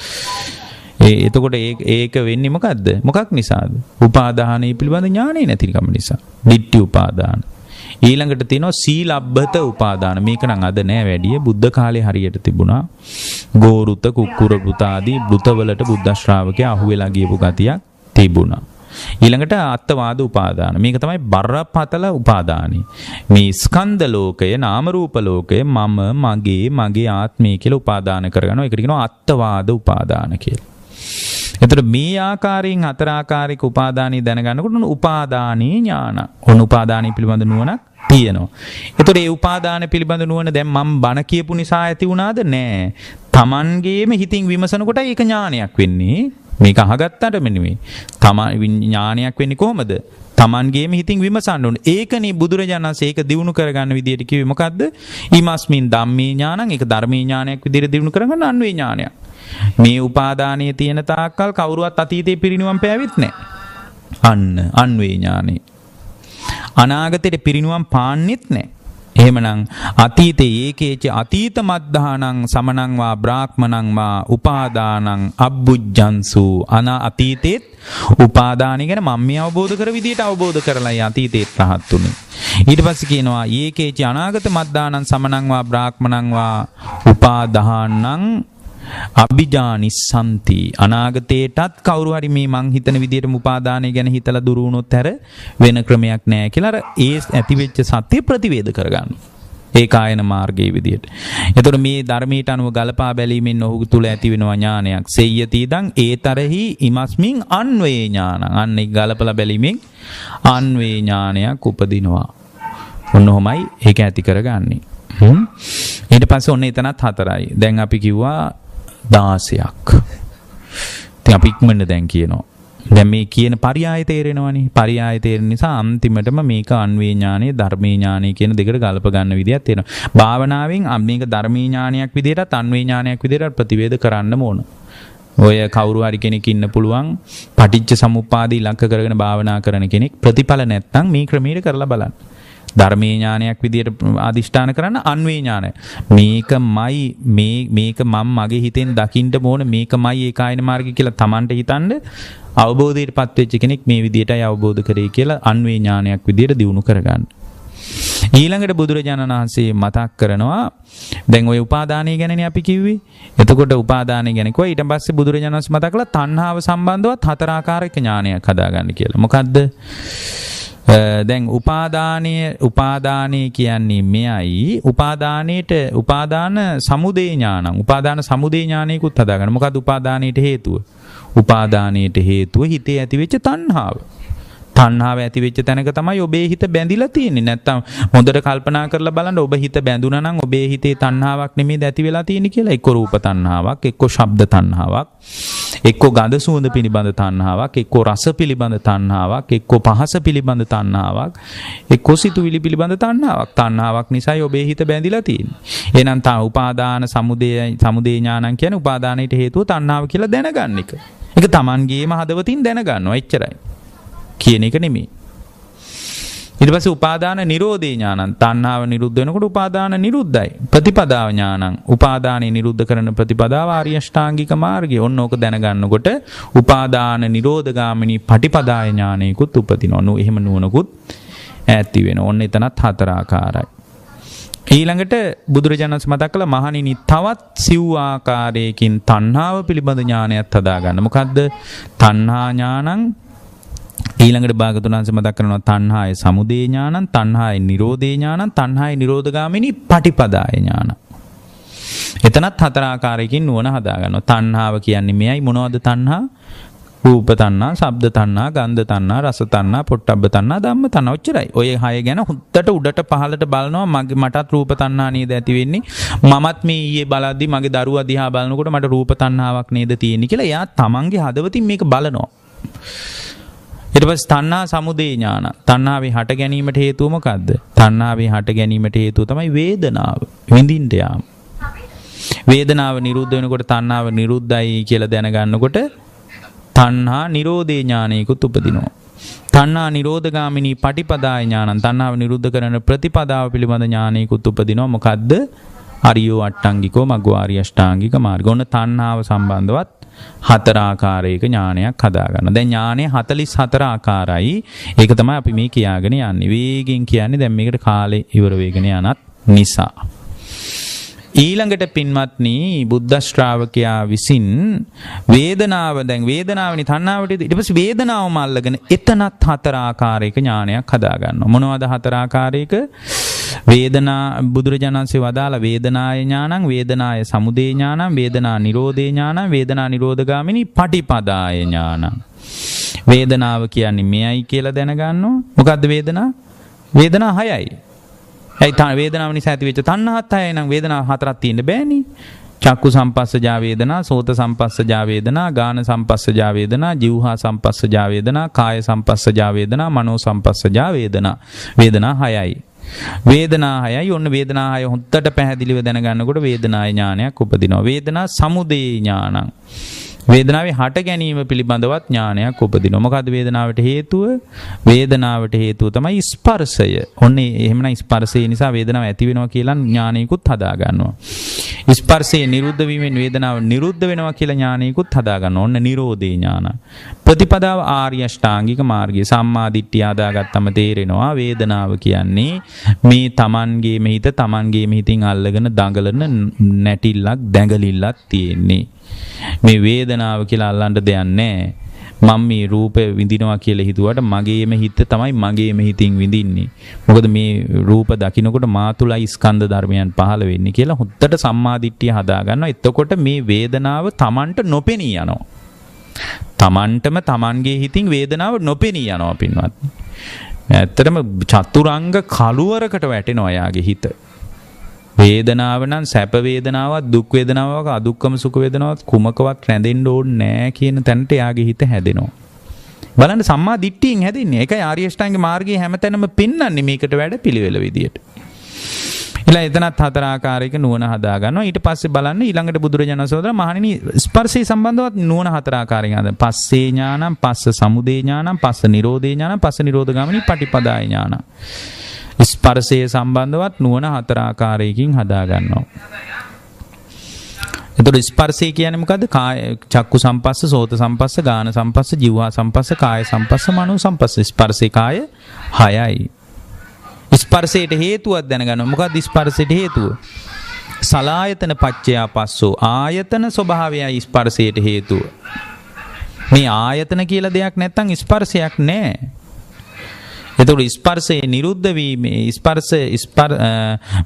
Speaker 1: එතකොට ඒක වෙන්නේ මොකද්ද? මොකක් නිසාද? උපාදානයේ පිළිබඳ ඥානෙ නැතිකම නිසා. ditthi උපාදාන. ඊළඟට තියෙනවා සීලබ්බත උපාදාන. මේක නම් අද නෑ වැඩි. බුද්ධ කාලේ හරියට තිබුණා. ගෝරුත, කුක්කුර වෘත ආදී වෘතවලට බුද්ධ ශ්‍රාවකයා අහුවෙලා ගියපු ගතියක් තිබුණා. ඊළඟට අත්වාද උපාදාන. මේක තමයි බරපතල උපාදානයි. මේ ස්කන්ධ ලෝකය, නාම රූප ලෝකය මම, මගේ ආත්මය කියලා උපාදාන කරගන්නවා. ඒකට කියනවා අත්වාද උපාදාන කියලා. එතකොට මේ ආකාරයෙන් හතර ආකාරික උපාදානයි දැනගන්නකොට උපාදානී ඥාන. ඔන්න උපාදානී පිළිබඳ නුවණක් තියෙනවා. එතකොට මේ උපාදාන පිළිබඳ නුවණ දැන් මම බණ කියපු නිසා ඇති වුණාද? නෑ. Tamangeම හිතින් විමසනකොට ඒක ඥානයක් වෙන්නේ. මේක අහගත්තාට නෙමෙයි. ඥානයක් වෙන්නේ කොහොමද? Tamangeම හිතින් විමසන්න ඕනේ. ඒකනේ බුදුරජාණන් වහන්සේ ඒක දිනු කරගන්න විදියට කිව්වේ මොකද්ද? ඊමස්මින් ධම්මේ ඥානං. ඒක ධර්මී ඥානයක් විදියට දිනු කරගන්න අන්වේ ඥානයක්. මේ උපාදානයේ තියෙන තාක්කල් කවුරුවත් අතීතේ පිරිනිවන් පෑවෙත් නැහැ. අන්වේ ඥානෙ. අනාගතේ පිරිනිවන් පාන්නෙත් නැහැ. එහෙමනම් අතීතේ ඒකේච අතීත මද්ධානං සමනං වා බ්‍රාහ්මණං වා උපාදානං අබ්බුජ්ජන්සු අතීතේත් උපාදානය ගැන මම මේ අවබෝධ කර විදියට අවබෝධ කරලා අතීතේත් රහත් උනේ. ඊට පස්සේ කියනවා ඒකේච අනාගත මද්ධානං සමනං වා බ්‍රාහ්මණං වා උපාදානං අභිජානිස්සන්ති. අනාගතේටත් කවුරු හරි මේ මං හිතන විදිහටම උපාදානය ගැන හිතලා දුරු වුණොත් හැර වෙන ක්‍රමයක් නැහැ කියලා ඒ ඇතිවෙච්ච සත්‍ය ප්‍රතිවේද කරගන්න. ඒකායන මාර්ගයේ විදිහට. එතකොට මේ ධර්මයට අනුව ගලපා බැලීමෙන් ඔහු තුල ඇති වෙනවා ඥානයක්. සෙය්‍යතිදං ඒතරහි ඉමස්මින් අන්වේ ඥානං. අන්නේ ගලපලා බැලීමෙන් අන්වේ ඥානයක් උපදිනවා. ඔන්නෝමයි ඒක ඇති කරගන්නේ. ඊට පස්සේ ඔන්න එතනත් හතරයි. දැන් අපි කිව්වා 16ක්. ඉතින් අපි ඉක්මනට දැන් කියනවා. දැන් මේ කියන පරියාය තේරෙනවනේ. පරියාය තේරෙන නිසා අන්තිමටම මේක අන්වේ ඥානෙ, ධර්මී ඥානෙ කියන දෙකට ගලප ගන්න විදියක් තියෙනවා. භාවනාවෙන් මේක ධර්මී ඥානයක් විදියටත් අන්වේ ඥානයක් විදියටත් ප්‍රතිවේද කරන්න ඕන. ඔය කවුරු හරි කෙනෙක් ඉන්න පුළුවන් පටිච්ච සමුප්පාද ඉලක්ක කරගෙන භාවනා කරන කෙනෙක් ප්‍රතිඵල නැත්තම් මේ ක්‍රමයට කරලා බලන්න. ධර්මීය ඥානයක් විදියට අදිෂ්ඨාන කරන්න අන්වේ ඥානය. මේක මම මගේ හිතෙන් දකින්න ඕන මේකමයි ඒකායන මාර්ගය කියලා Tamanට හිතන්න අවබෝධයටපත් වෙච්ච කෙනෙක් මේ විදියටයි අවබෝධ කරේ කියලා අන්වේ ඥානයක් විදියට දිනු කරගන්න. ඊළඟට බුදුරජාණන් වහන්සේ මතක් කරනවා දැන් ওই උපාදානය ගැනනේ අපි කිව්වේ. එතකොට උපාදානය ගැන කිව්වා ඊට පස්සේ බුදුරජාණන් වහන්සේ මතක් කළා තණ්හාව සම්බන්ධවත් හතර ආකාරයක ඥානයක් හදාගන්න කියලා. මොකද්ද? දැන් උපාදානය කියන්නේ මෙයයි උපාදාන සමුදය ඥානං. උපාදාන සමුදය ඥානයකුත් හදාගන්න. මොකද්ද උපාදානයට හේතුව? උපාදානයට හේතුව හිතේ ඇතිවෙච්ච තණ්හාව. තණ්හාව ඇති වෙච්ච තැනක තමයි ඔබේ හිත බැඳිලා තියෙන්නේ. නැත්තම් හොඳට කල්පනා කරලා බලන්න ඔබ හිත බැඳුනා නම් ඔබේ හිතේ තණ්හාවක් නෙමෙයිද ඇති වෙලා තියෙන්නේ කියලා. එක්ක රූප තණ්හාවක්, එක්ක ශබ්ද තණ්හාවක්, එක්ක ගඳ සුවඳ පිළිබඳ තණ්හාවක්, එක්ක රස පිළිබඳ තණ්හාවක්, එක්ක පහස පිළිබඳ තණ්හාවක්, එක්ක සිතුවිලි පිළිබඳ තණ්හාවක්. තණ්හාවක් නිසායි ඔබේ හිත බැඳිලා තියෙන්නේ. එහෙනම් උපාදාන සමුදය ඥානං කියන්නේ උපාදානයට හේතුව තණ්හාව කියලා දැනගන්න එක. ඒක Tamanගේම හදවතින් දැනගන්නවා. එච්චරයි. කියන එක නෙමෙයි. ඊට පස්සේ උපාදාන නිරෝධේ ඥානං. තණ්හාව නිරුද්ධ වෙනකොට උපාදාන නිරුද්ධයි. ප්‍රතිපදාව ඥානං. උපාදානෙ නිරුද්ධ කරන ප්‍රතිපදාව ආර්ය අෂ්ටාංගික මාර්ගය. ඔන්න ඕක දැනගන්නකොට උපාදාන නිරෝධගාමිනී පටිපදාය ඥානෙකුත් උපදිනවා. එහෙම නුවණකුත් ඈති වෙනවා. ඔන්න එතනත් හතර ආකාරයි. ඊළඟට බුදුරජාණන් වහන්සේ මතක් කළා මහණෙනි තවත් සිව් ආකාරයකින් තණ්හාව පිළිබඳ ඥානයක් හදාගන්න. මොකද්ද? තණ්හා ඥානං. ඊළඟට භාගතුන් වහන්සේ මතක් කරනවා තණ්හාය සමුදය ඥානං, තණ්හාය නිරෝධේ ඥානං, තණ්හාය නිරෝධගාමිනී පටිපදාය ඥානං. එතනත් හතර ආකාරයකින් නුවණ හදා ගන්නවා. තණ්හාව කියන්නේ මෙයයි. මොනවද තණ්හා? රූප තණ්හා, ශබ්ද තණ්හා, ගන්ධ තණ්හා, රස තණ්හා, පොට්ටබ්බ තණ්හා, ධම්ම තණ්හා. ඔච්චරයි. ඔය හය ගැන හුත්තට උඩට පහළට බලනවා. මටත් රූප තණ්හා නේද ඇති වෙන්නේ? මමත් මේ ඊයේ බලද්දි මගේ දරුවා දිහා බලනකොට මට රූප තණ්හාවක් නේද තියෙන්නේ කියලා එයා තමන්ගේ හදවතින් මේක බලනවා. ඊට පස්සේ තණ්හා සමුදය ඥාන. තණ්හාවේ හට ගැනීමට හේතුව මොකද්ද? තණ්හාවේ හට ගැනීමට හේතුව තමයි වේදනාව. විඳින්න යාම. වේදනාව නිරුද්ධ වෙනකොට තණ්හාව නිරුද්ධයි කියලා දැනගන්නකොට තණ්හා නිරෝධේ ඥානයකුත් උපදිනවා. තණ්හා නිරෝධගාමිනී පටිපදාය ඥානං. තණ්හාව නිරුද්ධ කරන ප්‍රතිපදාව පිළිබඳ ඥානයකුත් උපදිනවා. මොකද්ද? අරියෝ අට්ටංගිකෝ මග්ගෝ ආර්ය අෂ්ටාංගික මාර්ගය. ඔන්න තණ්හාව සම්බන්ධවත් හතර ආකාරයක ඥානයක් හදාගන්න. දැන් ඥානය 44 ආකාරයි. ඒක තමයි අපි මේ කියාගෙන යන්නේ. වේගෙන් කියන්නේ දැන් මේකට කාලේ ඉවර වෙගෙන යනත් නිසා. ඊළඟට පින්වත්නි බුද්ධ ශ්‍රාවකයා විසින් වේදනාවනි තණ්හාවට ඊට පස්සේ වේදනාවම අල්ලගෙන එතනත් හතර ආකාරයක ඥානයක් හදාගන්නවා. මොනවද හතර ආකාරයක? බුදුරජාණන් වහන්සේ වදාළ වේදනාය ඥානං, වේදනාය සමුදය ඥානං, වේදනා නිරෝධේ ඥානං, වේදනා නිරෝධගාමිනී පටිපදාය ඥානං. වේදනාව කියන්නේ මෙයයි කියලා දැනගන්නවා. මොකද්ද වේදනාව? වේදනා හයයි. වේදනාව නිසා ඇතිවෙච්ච තණ්හාත් හයයි නම් වේදනා හතරක් තියෙන්න බෑනේ. චක්කු සම්පස්සජා වේදනා, සෝත සම්පස්සජා වේදනා, ගාන සම්පස්සජා වේදනා, જીවහා සම්පස්සජා වේදනා, කාය සම්පස්සජා වේදනා, මනෝ සම්පස්සජා වේදනා. වේදනා හයයි. වේදනා හයයි. ඔන්න වේදනා හය හොද්දට පැහැදිලිව දැනගන්නකොට වේදනාය ඥානයක් උපදිනවා. වේදනා සමුදය ඥානං. වේදනාවේ හට ගැනීම පිළිබඳවත් ඥානයක් උපදිනවා. මොකද්ද වේදනාවට හේතුව? වේදනාවට හේතුව තමයි ස්පර්ශය. ඔන්නේ එහෙමනම් ස්පර්ශය නිසා වේදනාව ඇති වෙනවා කියලා ඥානයකුත් හදා ගන්නවා. ස්පර්ශය නිරුද්ධ වීමෙන් වේදනාව නිරුද්ධ වෙනවා කියලා ඥානයකුත් හදා ගන්නවා. ඔන්න නිරෝධේ ඥාන. ප්‍රතිපදාව ආර්ය අෂ්ටාංගික මාර්ගය. සම්මා දිට්ඨිය හදාගත්තම තේරෙනවා වේදනාව කියන්නේ මේ තමන්ගේම හිත තමන්ගේම හිතින් අල්ලගෙන දඟලන නැටිල්ලක් දැඟලිල්ලක් තියෙන්නේ. මේ වේදනාව කියලා අල්ලන්න දෙයක් නැහැ. මම මේ රූපය විඳිනවා කියලා හිතුවට මගේම හිත තමයි මගේම හිතින් විඳින්නේ. මොකද මේ රූප දකින්නකොට මා තුලයි ස්කන්ධ ධර්මයන් පහළ වෙන්නේ කියලා හොද්දට සම්මාදිට්ඨිය හදා ගන්නවා. එතකොට මේ වේදනාව Tamanට නොපෙනී යනවා. Tamanටම Tamanගේ හිතින් වේදනාව නොපෙනී යනවා පින්වත්. ඇත්තටම චතුරංග කලුවරකට වැටෙනවා යාගේ හිත. වේදනාව නම් සැප වේදනාවක් දුක් වේදනාවක් අදුක්කම සුඛ වේදනාවක් කුමකවත් රැඳෙන්න ඕනේ නැහැ කියන තැනට යාගේ හිත හැදෙනවා. බලන්න සම්මා දිට්ඨියෙන් හැදෙන්නේ. ඒකයි ආර්ය අෂ්ටාංග මාර්ගයේ හැමතැනම පෙන්වන්නේ මේකට වැඩ පිළිවෙල විදියට. ඊළඟ එතනත් හතර ආකාරයක නුවණ හදා ගන්නවා. ඊට පස්සේ බලන්න ඊළඟට බුදුරජාණන් සෝදර මහණෙනි ස්පර්ශය සම්බන්ධවත් නුවණ හතර ආකාරයෙන් හදා. පස්සේ ඥානං, පස්ස සමුදය ඥානං, පස්ස නිරෝධේ ඥානං, පස්ස නිරෝධගාමිනී පටිපදාය ඥානං. ස්පර්ශය සම්බන්ධවත් නුවණ හතර ආකාරයකින් හදා ගන්නවා. එතකොට ස්පර්ශය කියන්නේ මොකද්ද? කාය චක්කු සම්පස්ස, සෝත සම්පස්ස, ගාන සම්පස්ස, જીවහා සම්පස්ස, කාය සම්පස්ස, මනෝ සම්පස්ස. ස්පර්ශේ කාය 6යි. ස්පර්ශයට හේතුවක් දැනගන්න. මොකක්ද ස්පර්ශයට හේතුව? සලායතන පච්චයා පස්සෝ. ආයතන ස්වභාවයයි ස්පර්ශයට හේතුව. මේ ආයතන කියලා දෙයක් නැත්තම් ස්පර්ශයක් නැහැ. එතකොට ස්පර්ශයේ නිරුද්ධ වීමේ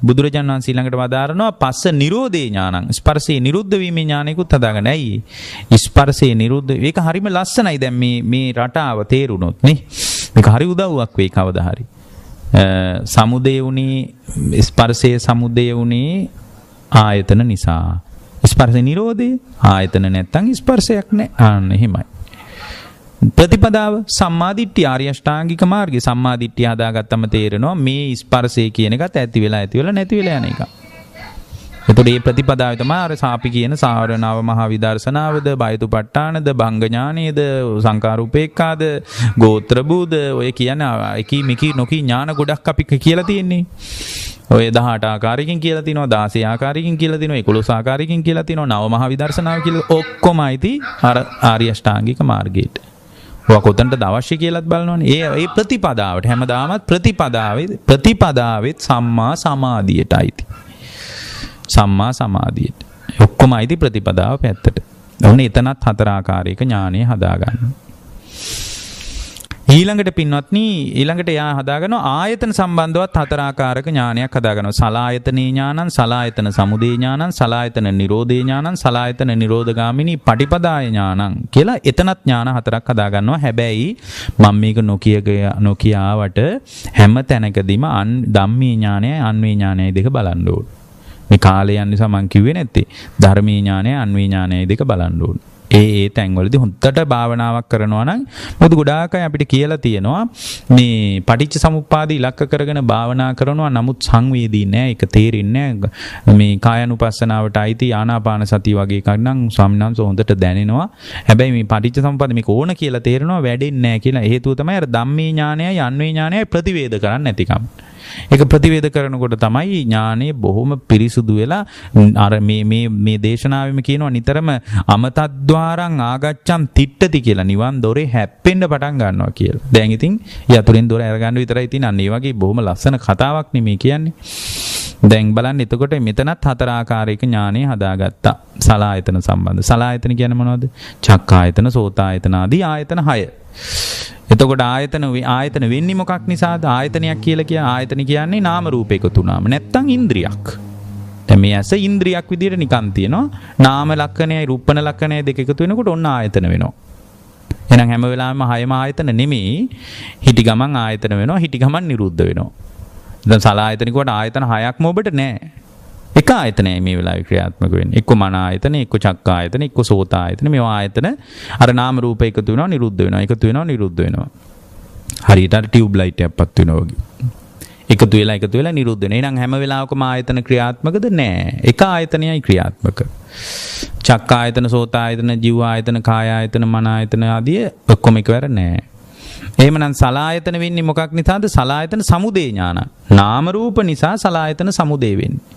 Speaker 1: බුදුරජාණන් වහන්සේ ළඟට වදාරනවා පස්ස නිරෝධේ ඥානං. ස්පර්ශයේ නිරුද්ධ වීමේ ඥානෙකුත් හදාගන්න. ඇයි? ස්පර්ශයේ නිරුද්ධ. ඒක හරිම ලස්සනයි දැන් මේ රටාව තේරුණොත් නේ. මේක හරි උදව්වක් වෙයි කවදා හරි. සමුදේ උනේ ස්පර්ශයේ සමුදේ උනේ ආයතන නිසා. ස්පර්ශ නිරෝධේ ආයතන නැත්තම් ස්පර්ශයක් නැහැ. අන්න එහෙමයි. ප්‍රතිපදාව සම්මාදිට්ඨිය ආර්ය අෂ්ටාංගික මාර්ගය. සම්මාදිට්ඨිය හදාගත්තම තේරෙනවා මේ ස්පර්ශය කියන එකත් ඇති වෙලා නැති වෙලා යන එක. එතකොට මේ ප්‍රතිපදාවේ තමයි අර සාපි කියන සාරණව මහා විදර්ශනාවද, බයතුපට්ඨානද, භංග ඥානයේද, සංකාරූපේක්ඛාද, ගෝත්‍ර බුද ඔය කියන්නේ එකී මිකී නොකී ඥාන ගොඩක් අපි කියලා තියෙන්නේ. ඔය 18 ආකාරයකින් කියලා තිනවා, 16 ආකාරයකින් කියලා තිනවා, 11 ආකාරයකින් කියලා තිනවා, නව මහා විදර්ශනාව කියලා ඔක්කොම අයිති අර ආර්ය අෂ්ටාංගික මාර්ගයට. ඔය කොතනද අවශ්‍ය කියලාත් බලනවනේ. ඒ ප්‍රතිපදාවට හැමදාමත් ප්‍රතිපදාවෙත් සම්මා සමාධියටයි. සම්මා සමාධියට. ඔක්කොම අයිති ප්‍රතිපදාව පැත්තට. ඔන්න එතනත් 4 ආකාරයක ඥානය හදාගන්න. ඊළඟට පින්වත්නි ඊළඟට යා හදාගනවා ආයතන සම්බන්ධවත් 4 ආකාරයක ඥානයක් හදාගනවා. සලායතනේ ඥානං, සලායතන සමුදය ඥානං, සලායතන නිරෝධේ ඥානං, සලායතන නිරෝධගාමිනී පටිපදාය ඥානං කියලා එතනත් ඥාන 4ක් හදාගන්නවා. හැබැයි මම මේක නොකියාවට හැම තැනකදීම ධම්මී ඥානයයි අන්වේ ඥානයයි දෙක බලන්න ඕනේ. මේ කාලය යන නිසා මම කිව්වේ නැත්තේ ධර්මී ඥානයයි අන්වේ ඥානයයි දෙක බලන්න ඕනේ. ඒ තැන්වලදී හොඳට භාවනාවක් කරනවා නම් මොකද ගොඩාක් අය අපිට කියලා තියෙනවා මේ පටිච්ච සමුප්පාද ඉලක්ක කරගෙන භාවනා කරනවා නමුත් සංවේදී නෑ, ඒක තේරෙන්නේ නෑ. මේ කායानुපස්සනාවට අයිති ආනාපාන සතිය වගේ එකක් නම් ස්වාමීන් වහන්සේ හොඳට දැනෙනවා. හැබැයි මේ පටිච්ච සමුප්පාද මේක ඕන කියලා තේරෙනවා වැඩෙන්නේ නෑ කියලා. හේතුව තමයි අර ධම්මේ ඥානයයි අන්වේ ඥානයයි ප්‍රතිවේද කරන්නේ නැතිකම. ඒක ප්‍රතිවේද කරනකොට තමයි ඥානෙ බොහොම පිරිසුදු වෙලා අර මේ දේශනාවෙම කියනවා නිතරම අමතද්්වාරං ආගච්ඡම් තිට්ඨති කියලා. නිවන් දොරේ හැප්පෙන්න පටන් ගන්නවා කියලා. දැන් ඉතින් යතුරින් දොර අරගන්න විතරයි තියෙන්නේ. අන්න ඒ වගේ බොහොම ලස්සන කතාවක් නෙමේ කියන්නේ. දැන් බලන්න එතකොට මෙතනත් 4 ආකාරයක ඥානෙ හදාගත්තා. සලායතන සම්බන්ධ. සලායතන කියන්නේ මොනවද? චක්කායතන, සෝතායතන ආදී ආයතන 6. එතකොට ආයතන වෙන්නේ මොකක් නිසාද? ආයතනයක් කියලා ආයතන කියන්නේ නාම රූප එකතු වුණාම නැත්තම් ඉන්ද්‍රියක්. දැන් මේ ඇස ඉන්ද්‍රියක් විදිහට නිකන් තියෙනවා. නාම ලක්ෂණයයි රූපණ ලක්ෂණයයි දෙක එකතු වෙනකොට ඔන්න ආයතන වෙනවා. එහෙනම් හැම වෙලාවෙම 6ම ආයතන නෙමෙයි. හිටි ගමන් ආයතන වෙනවා, හිටි ගමන් නිරුද්ධ වෙනවා. දැන් සලායතන කොට ආයතන 6ක්ම ඔබට නැහැ. එක ආයතනයයි මේ වෙලාවේ ක්‍රියාත්මක වෙන්නේ. එක්ක මන ආයතන, එක්ක චක්ක ආයතන, එක්ක සෝත ආයතන. මේවා ආයතන අර නාම රූප එකතු වෙනවා, නිරුද්ධ වෙනවා. එකතු වෙනවා, නිරුද්ධ වෙනවා. හරියට අර ටියුබ් ලයිට් එකක් පත් වෙනවා වගේ. එකතු වෙලා නිරුද්ධ වෙනවා. එහෙනම් හැම වෙලාවකම ආයතන ක්‍රියාත්මකද? නෑ. එක ආයතනයයි ක්‍රියාත්මක. චක්ක ආයතන, සෝත ආයතන, ජීව ආයතන, කාය ආයතන, මන ආයතන ආදී ඔක්කොම එකවර නෑ. එහෙමනම් සලායතන වෙන්නේ මොකක් නිසාද? සලායතන සමුදේ ඥාන. නාම රූප නිසා සලායතන සමුදේ වෙන්නේ.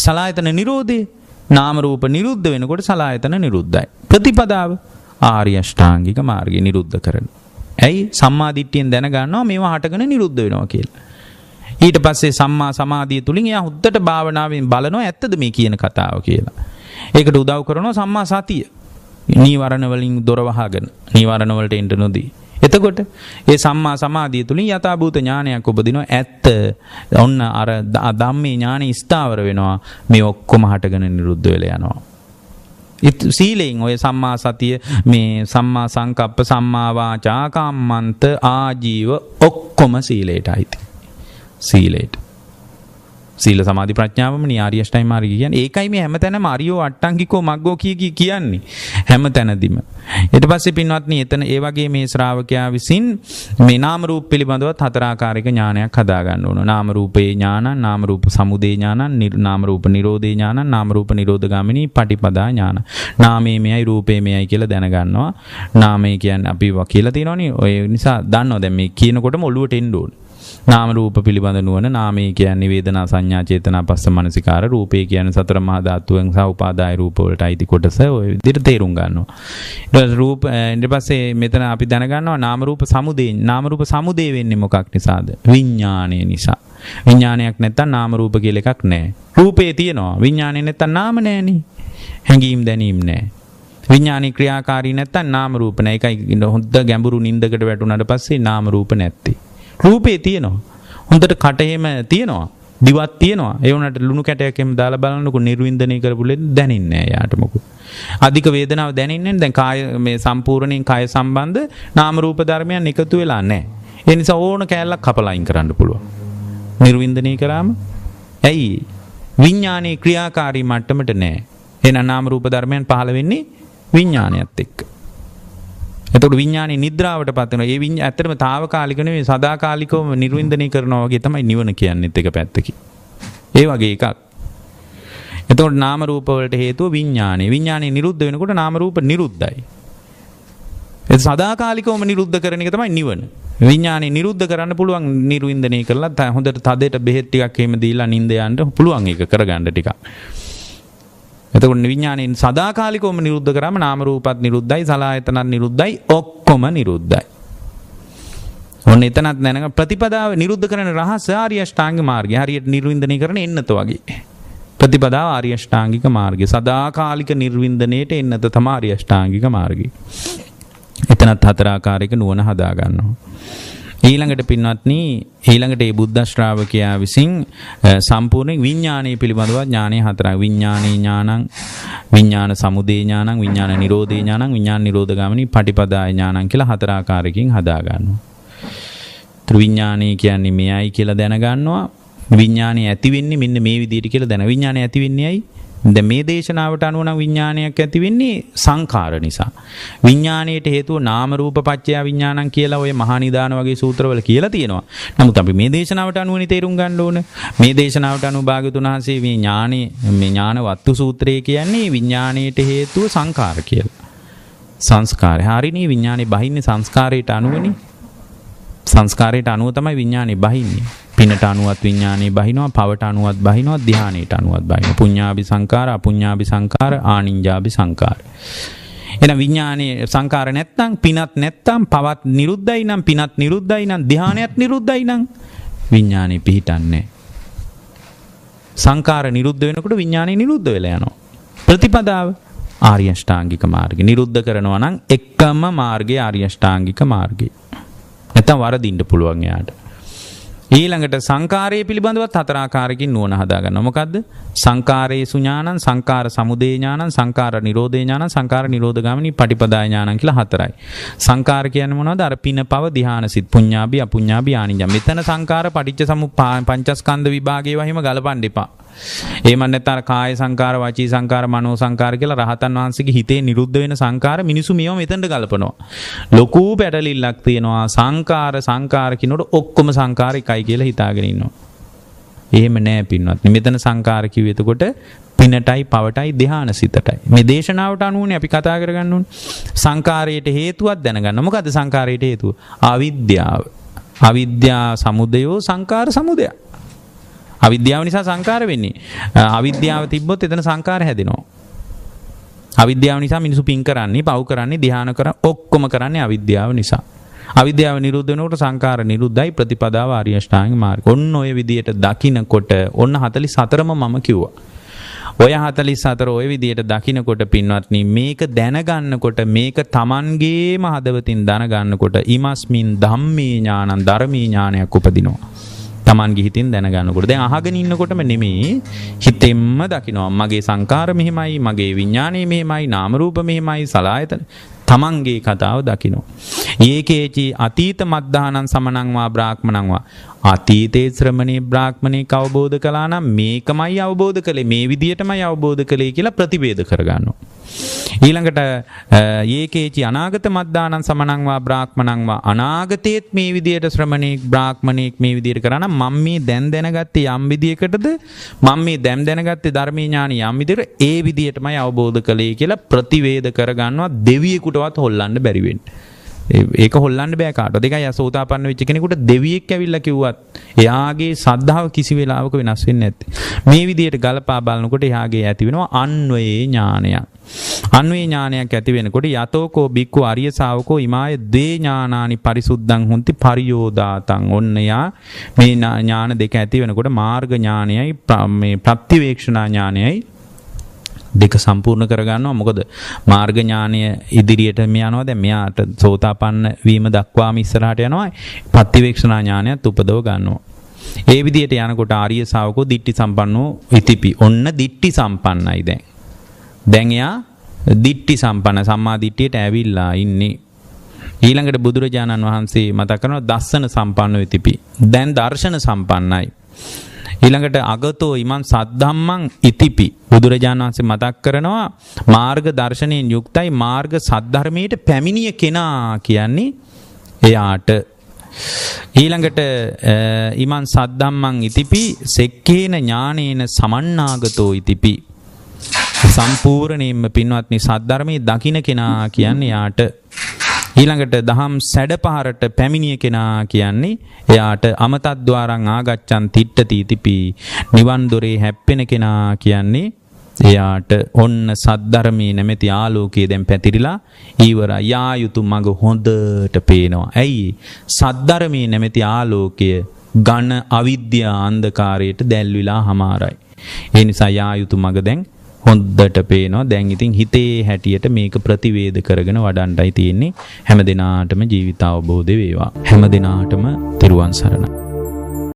Speaker 1: සලායතන නිරෝධේ නාම රූප නිරුද්ධ වෙනකොට සලායතන නිරුද්ධයි. ප්‍රතිපදාව ආර්ය අෂ්ටාංගික මාර්ගය නිරුද්ධ කරන. ඇයි? සම්මා දිට්ඨියෙන් දැනගන්නවා මේවා හටගෙන නිරුද්ධ වෙනවා කියලා. ඊට පස්සේ සම්මා සමාධිය තුලින් එයා හුද්දට භාවනාවෙන් බලනවා ඇත්තද මේ කියන කතාව කියලා. ඒකට උදව් කරනවා සම්මා සතිය. නීවරණ වලින් දොර වහගෙන නීවරණ වලට එන්න නොදී. එතකොට ඒ සම්මා සමාධිය තුලින් යථාභූත ඥානයක් උපදිනවා. ඇත්ත ඔන්න අර ධම්මේ ඥානෙ ස්ථාවර වෙනවා. මේ ඔක්කොම හටගෙන නිරුද්ධ වෙලා යනවා. සීලෙන් ඔය සම්මා සතිය, මේ සම්මා සංකප්ප, සම්මා වාචා, කම්මන්ත, ආජීව ඔක්කොම සීලයට අයිති. සීලයට. සීල සමාධි ප්‍රඥාවම ආර්ය අෂ්ටාංගික මාර්ගය කියන්නේ. ඒකයි මේ හැමතැනම අරියෝ අට්ටංගිකෝ මග්ගෝ කියන්නේ. හැමතැනදීම. ඊට පස්සේ පින්වත්නි එතන ඒ වගේ මේ ශ්‍රාවකයා විසින් මේ නාම රූප පිළිබඳව 4 ආකාරයක ඥානයක් හදා ගන්න ඕන. නාම රූපේ ඥානං, නාම රූප සමුදය ඥානං, නාම රූප නිරෝධේ ඥානං, නාම රූප නිරෝධගාමිනී පටිපදා ඥාන. නාමයේ මෙයයි රූපේ මෙයයි කියලා දැනගන්නවා. නාමය කියන්නේ අපි කියලා තියෙනවනේ. ඔය නිසා දන්නවා දැන් මේ කියනකොටම ඔළුවට එන්න ඕන. නාම රූප පිළිබඳ නුවණ. නාමය කියන්නේ වේදනා සංඥා චේතනා පස්ස මනසිකාර. රූපේ කියන්නේ සතර මහා ධාතුන් සහ උපාදාය රූප වලට අයිති කොටස. ඔය විදිහට තේරුම් ගන්නවා. ඊට පස්සේ මෙතන අපි දැනගන්නවා නාම රූප සමුදේ. නාම රූප සමුදේ වෙන්නේ මොකක් නිසාද? විඥාණය නිසා. විඥානයක් නැත්තම් නාම රූප කියලා එකක් නැහැ. රූපේ තියෙනවා. විඥානේ නැත්තම් නාම නැහැනේ. හැඟීම් දැනීම් නැහැ. විඥානී ක්‍රියාකාරී නැත්තම් නාම රූප නැහැ. ඒකයි හොඳ ගැඹුරු නින්දකට වැටුණාට පස්සේ නාම රූප නැත්තේ. රූපේ තියෙනවා. හොඳට කට එහෙම තියෙනවා. දිවක් තියෙනවා. ඒ වුණාට ලුණු කැටයක් එහෙම දාලා බලනකොට නිර්වින්දනය කරපු ලෙඩ දැනෙන්නේ නැහැ යාට මොකද. අධික වේදනාව දැනෙන්නේ දැන් කාය මේ සම්පූර්ණයෙන් කාය සම්බන්ධ නාම රූප ධර්මයන් එකතු වෙලා නැහැ. ඒ නිසා ඕන කැලලක් කපලා අයින් කරන්න පුළුවන්. නිර්වින්දනය කරාම ඇයි විඥානයේ ක්‍රියාකාරී මට්ටමට නැහැ. එහෙනම් නාම රූප ධර්මයන් පහළ වෙන්නේ විඥානයත් එක්ක. එතකොට විඥානේ නිද්‍රාවටපත් වෙනවා. ඒ විඥාන ඇත්තටම తాවකාලික නෙවෙයි සදාකාලිකවම නිර්වින්දනය කරනවා වගේ තමයි නිවන කියන්නේත් එක පැත්තකින්. ඒ වගේ එකක්. එතකොට නාම රූප වලට හේතුව විඥානේ. විඥානේ නිරුද්ධ වෙනකොට නාම රූප නිරුද්ධයි. ඒ සදාකාලිකවම නිරුද්ධ කරන එක තමයි නිවන. විඥානේ නිරුද්ධ කරන්න පුළුවන් නිර්වින්දනය කරලා හොඳට තදයට බෙහෙත් ටිකක් එහෙම දීලා නිින්ද යන්න පුළුවන් ඒක කරගන්න ටිකක්. එතකොට විඥානේ සදාකාලිකවම නිරුද්ධ කරාම නාම රූපත් නිරුද්ධයි, සලආයතනත් නිරුද්ධයි, ඔක්කොම නිරුද්ධයි. ඔන්න එතනත් දැනග ප්‍රතිපදාව නිරුද්ධ කරන රහස ආර්ය අෂ්ටාංග මාර්ගය. හරියට නිර්වින්දනය කරන එන්නත වගේ. ප්‍රතිපදාව ආර්ය අෂ්ටාංගික මාර්ගය. සදාකාලික නිර්වින්දනයේට එන්නත තමයි ආර්ය අෂ්ටාංගික මාර්ගය. එතනත් හතර ආකාරයක නුවණ හදා ගන්නවා. ඊළඟට පින්වත්නි ඊළඟට මේ බුද්ධ ශ්‍රාවකයා විසින් සම්පූර්ණ විඥානයේ පිළිබඳව ඥානය හතරක් විඥානේ ඥානං විඥාන සමුදය ඥානං විඥාන නිරෝධේ ඥානං විඥාන නිරෝධ ගාමිනී පටිපදාය ඥානං කියලා හතර ආකාරයකින් හදා ගන්නවා. ත්‍රිවිඥානය කියන්නේ මෙයයි කියලා දැනගන්නවා. විඥානේ ඇති වෙන්නේ මෙන්න මේ විදිහට කියලා දැන. විඥානේ ඇති වෙන්නේ ඇයි? දැන් මේ දේශනාවට අනුව නම් විඥානයක් ඇති වෙන්නේ සංඛාර නිසා. විඥාණයට හේතුව නාම රූප පත්‍ය විඥානං කියලා ඔය මහා නිදාන වගේ සූත්‍රවල කියලා තියෙනවා. නමුත් අපි මේ දේශනාවට අනුවනේ තේරුම් ගන්න ඕන. මේ දේශනාවට අනුව භාග්‍යවතුන් වහන්සේ මේ ඥාන වත්තු සූත්‍රය කියන්නේ විඥාණයට හේතුව සංඛාර කියලා. සංස්කාරය. හරිනේ විඥානේ බහින්නේ සංස්කාරයට අනුවනේ. සංස්කාරයට අනුව තමයි විඥානේ බහින්නේ. පිනට අනුවත් විඥානේ බහිනවා, පවට අනුවත් බහිනවා, ධානයට අනුවත් බහිනවා. පුඤ්ඤාභි සංකාර, අපුඤ්ඤාභි සංකාර, ආනිඤ්ඤාභි සංකාර. එහෙනම් විඥානේ සංකාර නැත්තම්, පිනත් නැත්තම්, පවත් නිරුද්ධයි නම්, පිනත් නිරුද්ධයි නම්, ධානයත් නිරුද්ධයි නම් විඥානේ පිහිටන්නේ. සංකාර නිරුද්ධ වෙනකොට විඥානේ නිරුද්ධ වෙලා යනවා. ප්‍රතිපදාව ආර්ය අෂ්ටාංගික මාර්ගය. නිරුද්ධ කරනවා නම් එකම මාර්ගය ආර්ය අෂ්ටාංගික මාර්ගය. නැත්තම් වරදින්න පුළුවන් යාට. ඊළඟට සංකාරයේ පිළිබඳවත් හතර ආකාරයකින් නුවණ හදා ගන්නවා. මොකද්ද? සංකාරේසු ඥානං, සංකාර සමුදය ඥානං, සංකාර නිරෝධේ ඥානං, සංකාර නිරෝධ ගාමිනී පටිපදාය ඥානං කියලා හතරයි. සංකාර කියන්නේ මොනවද? අර පින පව ධාන සිත් පුඤ්ඤාභි අපුඤ්ඤාභි ආනිඤ්ඤ. මෙතන සංකාර පටිච්ච සමුප්පාද පංචස්කන්ධ විභාගයේ වහිම ගලපන්න එපා. එහෙම නැත්නම් කාය සංකාර, වචී සංකාර, මනෝ සංකාර කියලා රහතන් වහන්සේගේ හිතේ නිරුද්ධ වෙන සංකාර මිනිසු මේව මෙතනට ගලපනවා. ලොකු පැටලිල්ලක් තියෙනවා. සංකාර කිනොට ඔක්කොම සංකාර එකයි කියලා හිතාගෙන ඉන්නවා. එහෙම නෑ පින්වත්. මෙතන සංකාර කිව්වෙ එතකොට පිනටයි, පවටයි, ධානසිතටයි. මේ දේශනාවට අනුවනේ අපි කතා කරගන්න ඕනේ. සංකාරයට හේතුවක් දැනගන්න. මොකද්ද සංකාරයට හේතුව? අවිද්‍යාව. අවිද්‍යා සමුදයෝ සංකාර සමුදය. අවිද්‍යාව නිසා සංකාර වෙන්නේ. අවිද්‍යාව තිබ්බොත් එතන සංකාර හැදෙනවා. අවිද්‍යාව නිසා මිනිසු පින් කරන්නේ, පව් කරන්නේ, ධ්‍යාන කරන්නේ, ඔක්කොම කරන්නේ අවිද්‍යාව නිසා. අවිද්‍යාව නිරුද්ධ වෙනකොට සංකාර නිරුද්ධයි. ප්‍රතිපදාව ආර්ය අෂ්ටාංගික මාර්ගය. ඔන්න ඔය විදියට දකින්නකොට ඔන්න 44ම මම කිව්වා. ඔය 44 ඔය විදියට දකින්නකොට පින්වත්නි මේක දැනගන්නකොට මේක Tamanගේම හදවතින් දැනගන්නකොට ඉමස්මින් ධම්මේ ඥානං ධර්මී ඥානයක් උපදිනවා. තමන්ගේ හිතින් දැනගන්නකොට දැන් අහගෙන ඉන්නකොටම නෙමෙයි හිතෙන්ම දකිනවා මගේ සංකාර මෙහෙමයි මගේ විඥානය මෙහෙමයි නාම රූප මෙහෙමයි සලආයතන තමන්ගේ කතාව දකිනවා. ඒකේචි අතීත මද්දානං සමනං වා බ්‍රාහ්මණං වා අතීතේ ශ්‍රමණේ බ්‍රාහ්මණේ අවබෝධ කළා නම් මේකමයි අවබෝධ කළේ මේ විදියටමයි අවබෝධ කළේ කියලා ප්‍රතිවේද කරගන්නවා. ඊළඟට ඒකේචි අනාගත මද්දානං සමනං වා බ්‍රාහ්මණං වා අනාගතයේත් මේ විදියට ශ්‍රමණේක් බ්‍රාහ්මණේක් මේ විදියට කරා නම් මම මේ දැන් දැනගත්තේ යම් විදියකටද මම මේ දැන් දැනගත්තේ ධර්මීය ඥාන යම් විදියට ඒ විදියටමයි අවබෝධ කළේ කියලා ප්‍රතිවේද කරගන්නවා. දෙවියෙකුටවත් හොල්ලන්න බැරි වෙන්නේ. ඒක හොල්ලන්න බෑ කාටවත්. ඒකයි අසෝතාපන්න වෙච්ච කෙනෙකුට දෙවියෙක් ඇවිල්ලා කිව්වත් එයාගේ ශ්‍රද්ධාව කිසි වෙලාවක වෙනස් වෙන්නේ නැත්තේ. මේ විදියට ගලපා බලනකොට එයාගේ ඇති වෙනවා අන්වයේ ඥානයක්. අන්වේ ඥානයක් ඇති වෙනකොට යතෝකෝ බික්කු අරිය ශාවකෝ ඉමාය දේ ඥානානි පරිසුද්ධං හුන්ති පරියෝදාතං. ඔන්න යා මේ ඥාන දෙක ඇති වෙනකොට මාර්ග ඥානයයි මේ ප්‍රතිවේක්ෂණා ඥානයයි දෙක සම්පූර්ණ කරගන්නවා. මොකද මාර්ග ඥානය ඉදිරියට යනවා. දැන් මෙයාට සෝතාපන්න වීම දක්වාම ඉස්සරහට යනවා. ප්‍රතිවේක්ෂණා ඥානයත් උපදව ගන්නවා. ඒ විදිහට යනකොට ආර්ය ශාවකෝ දිට්ඨි සම්පන්නෝ ඉතිපි. ඔන්න දිට්ඨි සම්පන්නයි දැන්. දැන් එයා දිට්ඨි සම්පන්න සම්මා දිට්ඨියට ඇවිල්ලා ඉන්නේ. ඊළඟට බුදුරජාණන් වහන්සේ මතක් කරනවා දස්සන සම්පන්නෝ ඉතිපි. දැන් දර්ශන සම්පන්නයි. ඊළඟට අගතෝ ඉමන් සද්ධම්මං ඉතිපි. බුදුරජාණන් වහන්සේ මතක් කරනවා මාර්ග දර්ශනයෙන් යුක්තයි මාර්ග සද්ධර්මයට පැමිණිය කෙනා කියන්නේ එයාට. ඊළඟට ඉමන් සද්ධම්මං ඉතිපි සෙක්කේන ඥානේන සමන්නාගතෝ ඉතිපි. සම්පූර්ණයෙන්ම පින්වත්නි සද්ධර්මයේ දකින්න කෙනා කියන්නේ යාට. ඊළඟට දහම් සැඩපහරට පැමිණිය කෙනා කියන්නේ එයාට. අමතද්්වාරං ආගච්ඡන් තිට්ඨති ඉතිපි. නිවන් දොරේ හැප්පෙන කෙනා කියන්නේ එයාට. ඔන්න සද්ධර්මයේ නැමැති ආලෝකයේ දැන් පැතිරිලා ඊවරයි. යා යුතු මඟ හොඳට පේනවා. ඇයි? සද්ධර්මයේ නැමැති ආලෝකය ඝන අවිද්‍යා අන්ධකාරයට දැල්විලා හමාරයි. ඒ නිසා යා යුතු මඟ දැන් හොඳට පේනවා. දැන් ඉතින් හිතේ හැටියට මේක ප්‍රතිවේද කරගෙන වඩන්නයි තියෙන්නේ. හැම දිනාටම ජීවිත අවබෝධය වේවා. හැම දිනාටම තෙරුවන් සරණයි.